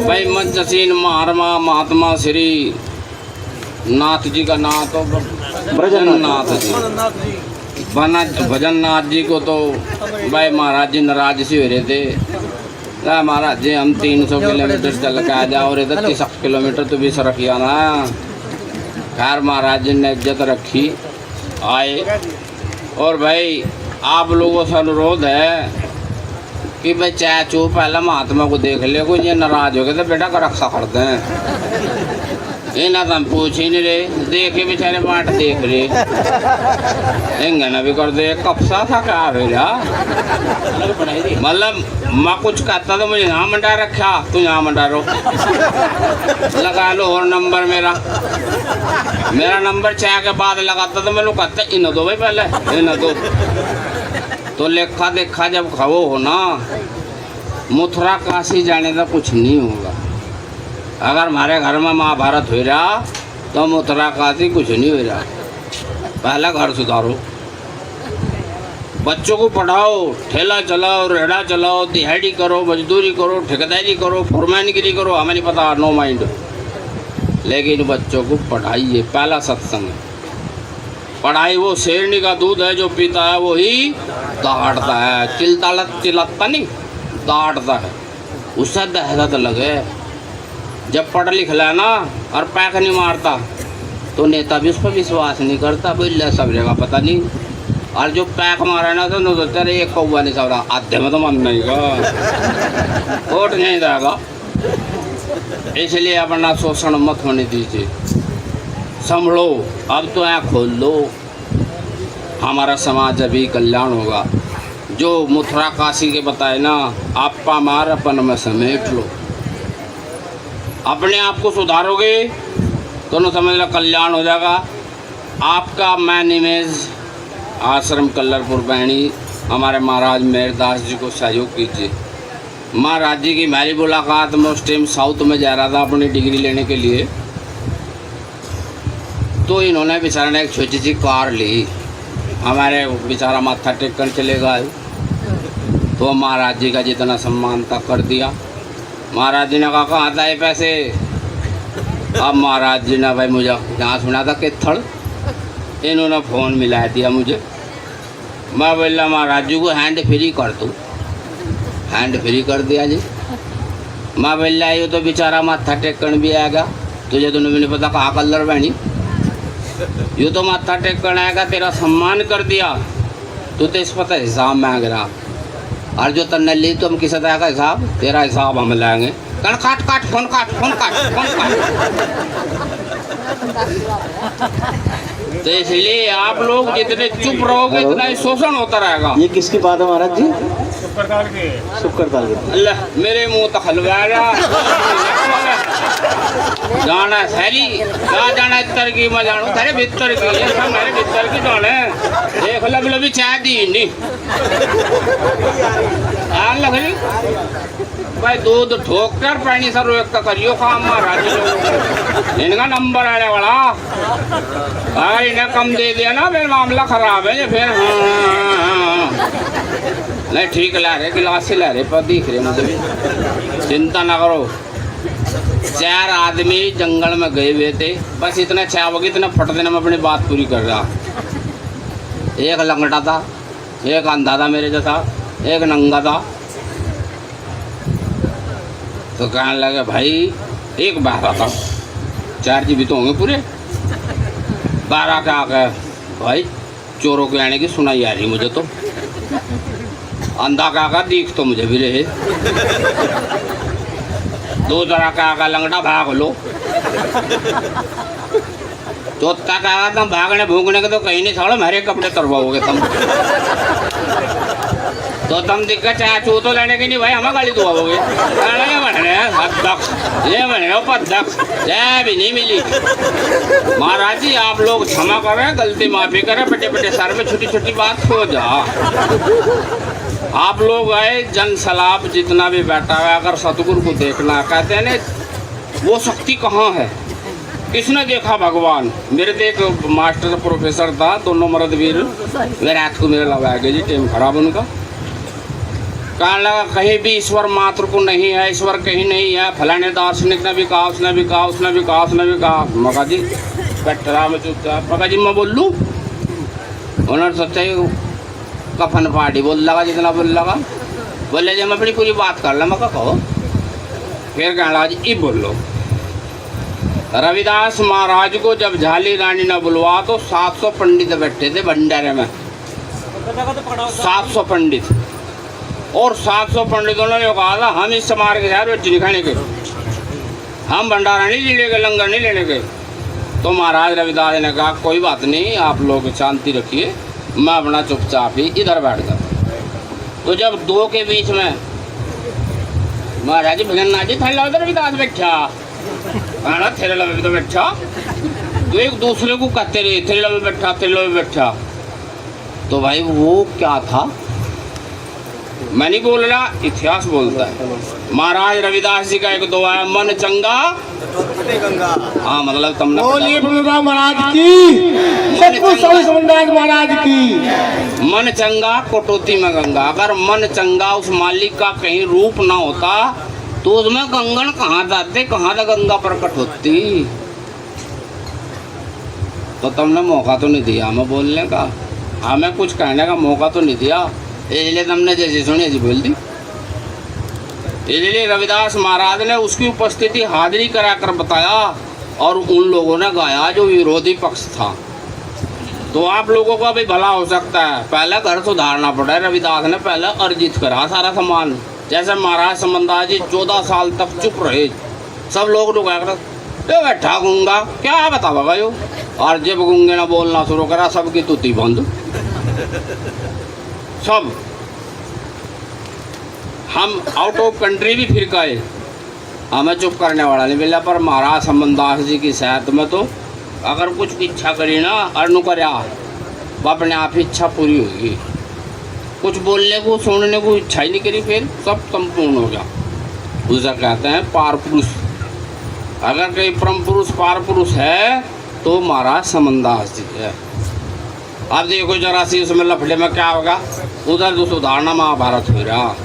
भाई मंचसीन महात्मा श्री नाथ जी का नाम तो भजननाथ जी भजननाथ जी को तो भाई महाराज जी नाराज से हो रहे थे। महाराज जी हम 300 किलोमीटर चल के आ जाओ और इधर 30 किलोमीटर तो भी सड़क आना। खैर महाराज जी ने इज्जत रखी, आए। और भाई आप लोगों से अनुरोध है कि भाई चाय चू पहले महात्मा को देख ले, कोई ये नाराज हो गए तो बेटा का रक्षा करते हैं। ये ना तुम पूछ ही नहीं रहे, देखे बेचारे बाट देख रहे इंगना भी कर दे। कपसा था क्या मेरा, मतलब मैं कुछ कहता तो मुझे यहाँ मंडा रखा, तू यहाँ मंडा रो लगा लो और नंबर मेरा नंबर चाय के बाद लगाता तो मैं लोग कहता इन दो भाई, पहले इन दो तो लेखा देखा जब खाओ हो ना, मथुरा काशी जाने का कुछ नहीं होगा। अगर हमारे घर में महाभारत हो रहा तो मथुरा काशी कुछ नहीं हो रहा। पहला घर सुधारो, बच्चों को पढ़ाओ, ठेला चलाओ, रेड़ा चलाओ, दिहाड़ी करो, मजदूरी करो, ठेकेदारी करो, फरमानगिरी करो, हमें नहीं पता, नो माइंड, लेकिन बच्चों को पढ़ाइए। पहला सत्संग, पढ़ाई वो शेरनी का दूध है, जो पीता है वो ही दहाड़ता है। चिल्लाता नहीं, दहाड़ता है, उससे दहशत लगे। जब पढ़ लिख लेना और पैक नहीं मारता तो नेता भी उस पर विश्वास नहीं करता, बोल सब जगह पता नहीं। और जो पैक मारा ना तो तेरे एक कौवा नहीं सब रहा, आधे में तो मन नहीं का वोट नहीं देगा। इसलिए अपना शोषण मत होने दीजिए, संभलो, अब तो आँख खोल लो, हमारा समाज अभी कल्याण होगा। जो मथुरा काशी के बताए ना, आपा मार अपन में समेट लो, अपने आप को सुधारोगे तो न समझ लो कल्याण हो जाएगा आपका। मैन इमेज आश्रम कल्लरपुर बहनी, हमारे महाराज मेहरदास जी को सहयोग कीजिए। महाराज जी की मेरी मुलाकात में उस टाइम साउथ में जा रहा था अपनी डिग्री लेने के लिए, तो इन्होंने बेचारा ने एक छोटी सी कार ली, हमारे बेचारा माथा टेक कर चले गए। तो महाराज जी का जितना सम्मान था कर दिया। महाराज जी ने कहा कहाँ था ये पैसे, अब महाराज जी ने भाई मुझे जहाँ सुना था कि थड़, इन्होंने फ़ोन मिला दिया मुझे। मैं बोला महाराज जी को हैंड फ्री कर दूँ, हैंड फ्री कर दिया जी। मैं बोला ये तो बेचारा माथा टेकन भी आएगा, तुझे तो नहीं पता कहाँ कलर बहनी, ये तो माथा टेकन आएगा, तेरा सम्मान कर दिया, तो इस पर तो हिसाब मांग रहा। और जो तन्ने ली तो हम किसी तरह का हिसाब, तेरा हिसाब हम लाएंगे। कण काट काट फोन काट फोन काट फोन काट। तो इसलिए आप लोग जितने चुप रहोगे इतना ही शोषण होता रहेगा। ये किसकी बात है महाराज जी? शुक्रताल की। अल्लाह मेरे मुंह तक हलवाया जाना सैरी क्या जाना इतर की, मैं जानू तेरे भीतर की, ये सब मेरे भीतर की जाने। देख लो भी चाय दी नहीं आग लग रही भाई, दूध ठोक कर पानी सर एक का करियो काम। महाराज इनका नंबर आने वाला, अगर इन्हें कम दे दिया ना फिर मामला खराब है। फिर नहीं ठीक ला रहे, गिलास से ला रहे, पर दिख रहे मुझे भी, चिंता ना करो। 4 आदमी जंगल में गए हुए थे, बस इतना चावगी इतना फट देना में अपनी बात पूरी कर रहा। एक लंगड़ा था, एक अंधा था मेरे जैसा, एक नंगा था। तो कहने लगे भाई एक 12 था, 4 जीवित तो होंगे पूरे। 12 क्या कहे भाई चोरों के आने की सुनाई आ रही मुझे तो। अंधा का दीख तो मुझे भी रहे। 2 तरह का लंगड़ा भाग लो। चौथा का तुम भागने भूगने के तो कहीं नहीं छोड़ो, मेरे कपड़े तरवाओगे तुम। तो तुम दिक्कत चाहे चू तो लेने की नहीं भाई, हमें गाली दुआओगे। ये बने पदक्ष जय भी नहीं मिली। महाराज जी आप लोग क्षमा करें, गलती माफी करें, बड़े बड़े सर में छोटी छोटी बात हो जा। आप लोग आए जन सलाब जितना भी बैठा हुआ, अगर सतगुरु को देखना कहते हैं ना, वो शक्ति कहाँ है, किसने देखा भगवान। मेरे तो एक मास्टर प्रोफेसर था, दोनों मर्दवीर, वे रात को मेरे लगा गए जी, टाइम खराब उनका। कहने लगा कहीं भी ईश्वर मात्र को नहीं है, ईश्वर कहीं नहीं है, फलाने दार्शनिक ने भी कहा, उसने भी कहा, उसने भी कहा, उसने भी कहा। मगा जी बैठा में चुपचाप, मगा जी मैं बोल लूँ, उन्होंने सोचा कफन पार्टी बोल लगा, जितना बोल लगा। बोले जब मैं अपनी पूरी बात कर ला, मैं कहो फिर कहने लगा जी ये बोल लो। रविदास महाराज को जब झाली रानी ने बुलवा तो 700 पंडित बैठे थे भंडारे में, 700 पंडित। और 700 पंडितों ने कहा था हम इस समार के साथ रोटी नहीं खाने के। हम भंडारा नहीं लेने गए, लंगर नहीं लेने गए। तो महाराज रविदास ने कहा कोई बात नहीं, आप लोग शांति रखिए, मैं अपना चुपचाप ही इधर बैठ गया। तो जब दो के बीच में महाराज भजन नाजी थे लो रविदास बैठा, कहना तेरे लो तो बैठा, तो एक दूसरे को कहते रहे तेरे लो बैठा, तेरे लो बैठा। तो भाई वो क्या था, मैं नहीं बोल रहा, इतिहास बोलता है। महाराज रविदास जी का एक दुआ है, मन चंगा हाँ मतलब तुमने बोलिए प्रभुराम महाराज की, सतगुरु स्वामी समन्दास महाराज की। मन चंगा कटौती में गंगा। अगर मन चंगा उस मालिक का कहीं रूप ना होता तो उसमें गंगन कहाँ जाते, कहाँ तक गंगा प्रकट होती। तो तुमने मौका तो नहीं दिया हमें बोलने का, हमें कुछ कहने का मौका तो नहीं दिया, इसलिए तुमने जैसे सुनी ऐसी बोल दी। इसलिए रविदास महाराज ने उसकी उपस्थिति हाजिरी कराकर बताया और उन लोगों ने गाया जो विरोधी पक्ष था। तो आप लोगों का भी भला हो सकता है। पहले घर सुधारना पड़ा। रविदास ने पहले अर्जित करा सारा सामान। जैसे महाराज समन्दास जी 14 साल तक चुप रहे, सब लोग रुका कर बैठा गूंगा क्या बतावा यो, और जब गूंगे ने बोलना शुरू करा सबकी तुती बंद। सब हम आउट ऑफ कंट्री भी फिर गए, हमें चुप करने वाला नहीं मिला। पर महाराज समन्दास जी की शहद में तो अगर कुछ इच्छा करी ना अनु करया वो अपने आप ही इच्छा पूरी होगी। कुछ बोलने को सुनने को इच्छा ही नहीं करी, फिर सब संपूर्ण हो गया। उसे कहते हैं पार पुरुष। अगर कोई परम पुरुष पार पुरुष है तो महाराज समन्दास जी है। अब देखो जरा सी उसमें लफड़े में क्या होगा, उधर जो सुधारना महाभारत हो रहा।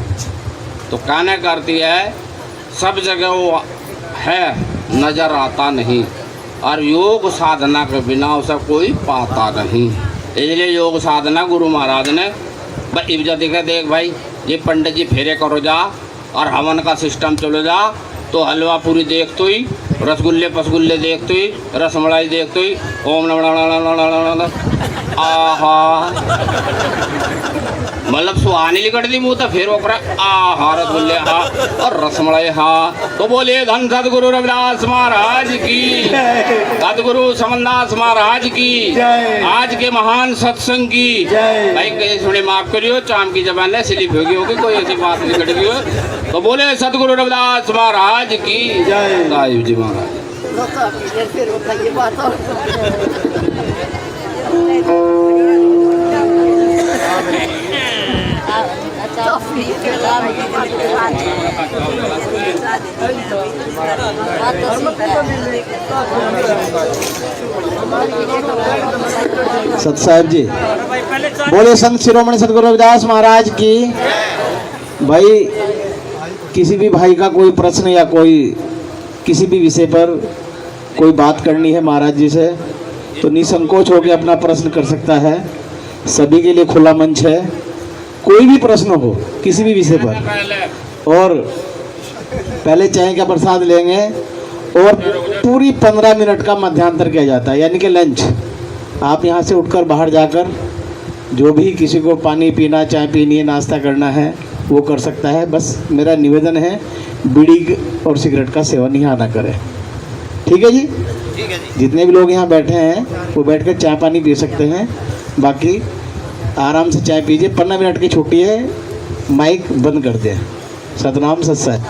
तो कहने करती है सब जगह वो है नजर आता नहीं, और योग साधना के बिना उसे कोई पाता नहीं। इसलिए योग साधना गुरु महाराज ने इब्जा दिखे, देख भाई ये पंडित जी फेरे करो जा और हवन का सिस्टम चलो जा, तो हलवा पूरी देख तो ही, रसगुल्ले पसगुल्ले देख तो ही, रसमलाई देख तो ही, ओम नमः आहा मतलब सुहानी लिकट दी मुँह तो फिर ओकरा आहा रसगुल्ले हा और रसमलाई हा। तो बोले धन सदगुरु रविदास महाराज की, सदगुरु समन्दास महाराज की, आज के महान सत्संग की। भाई कहीं सुने माफ करियो, चाम की जबान है स्लिप होगी होगी, कोई ऐसी बात नहीं कट गई हो। तो बोले सदगुरु रविदास महाराज की जय। जी महाराज सत साहब जी बोले संत शिरोमणि सदगुरु रविदास महाराज की। भाई किसी भी भाई का कोई प्रश्न या कोई किसी भी विषय पर कोई बात करनी है महाराज जी से तो निसंकोच होकर अपना प्रश्न कर सकता है। सभी के लिए खुला मंच है, कोई भी प्रश्न हो किसी भी विषय पर। और पहले चाय का प्रसाद लेंगे और पूरी 15 मिनट का मध्यांतर किया जाता है, यानी कि लंच। आप यहाँ से उठकर बाहर जाकर जो भी किसी को पानी पीना, चाय पीनी है, नाश्ता करना है वो कर सकता है। बस मेरा निवेदन है बीड़ी और सिगरेट का सेवन यहाँ ना करें, ठीक है जी? ठीक है जी। जितने भी लोग यहाँ बैठे हैं वो बैठकर चाय पानी पी सकते हैं, बाकी आराम से चाय पीजिए। 15 मिनट की छुट्टी है, माइक बंद कर दें। सतनाम सत्संग।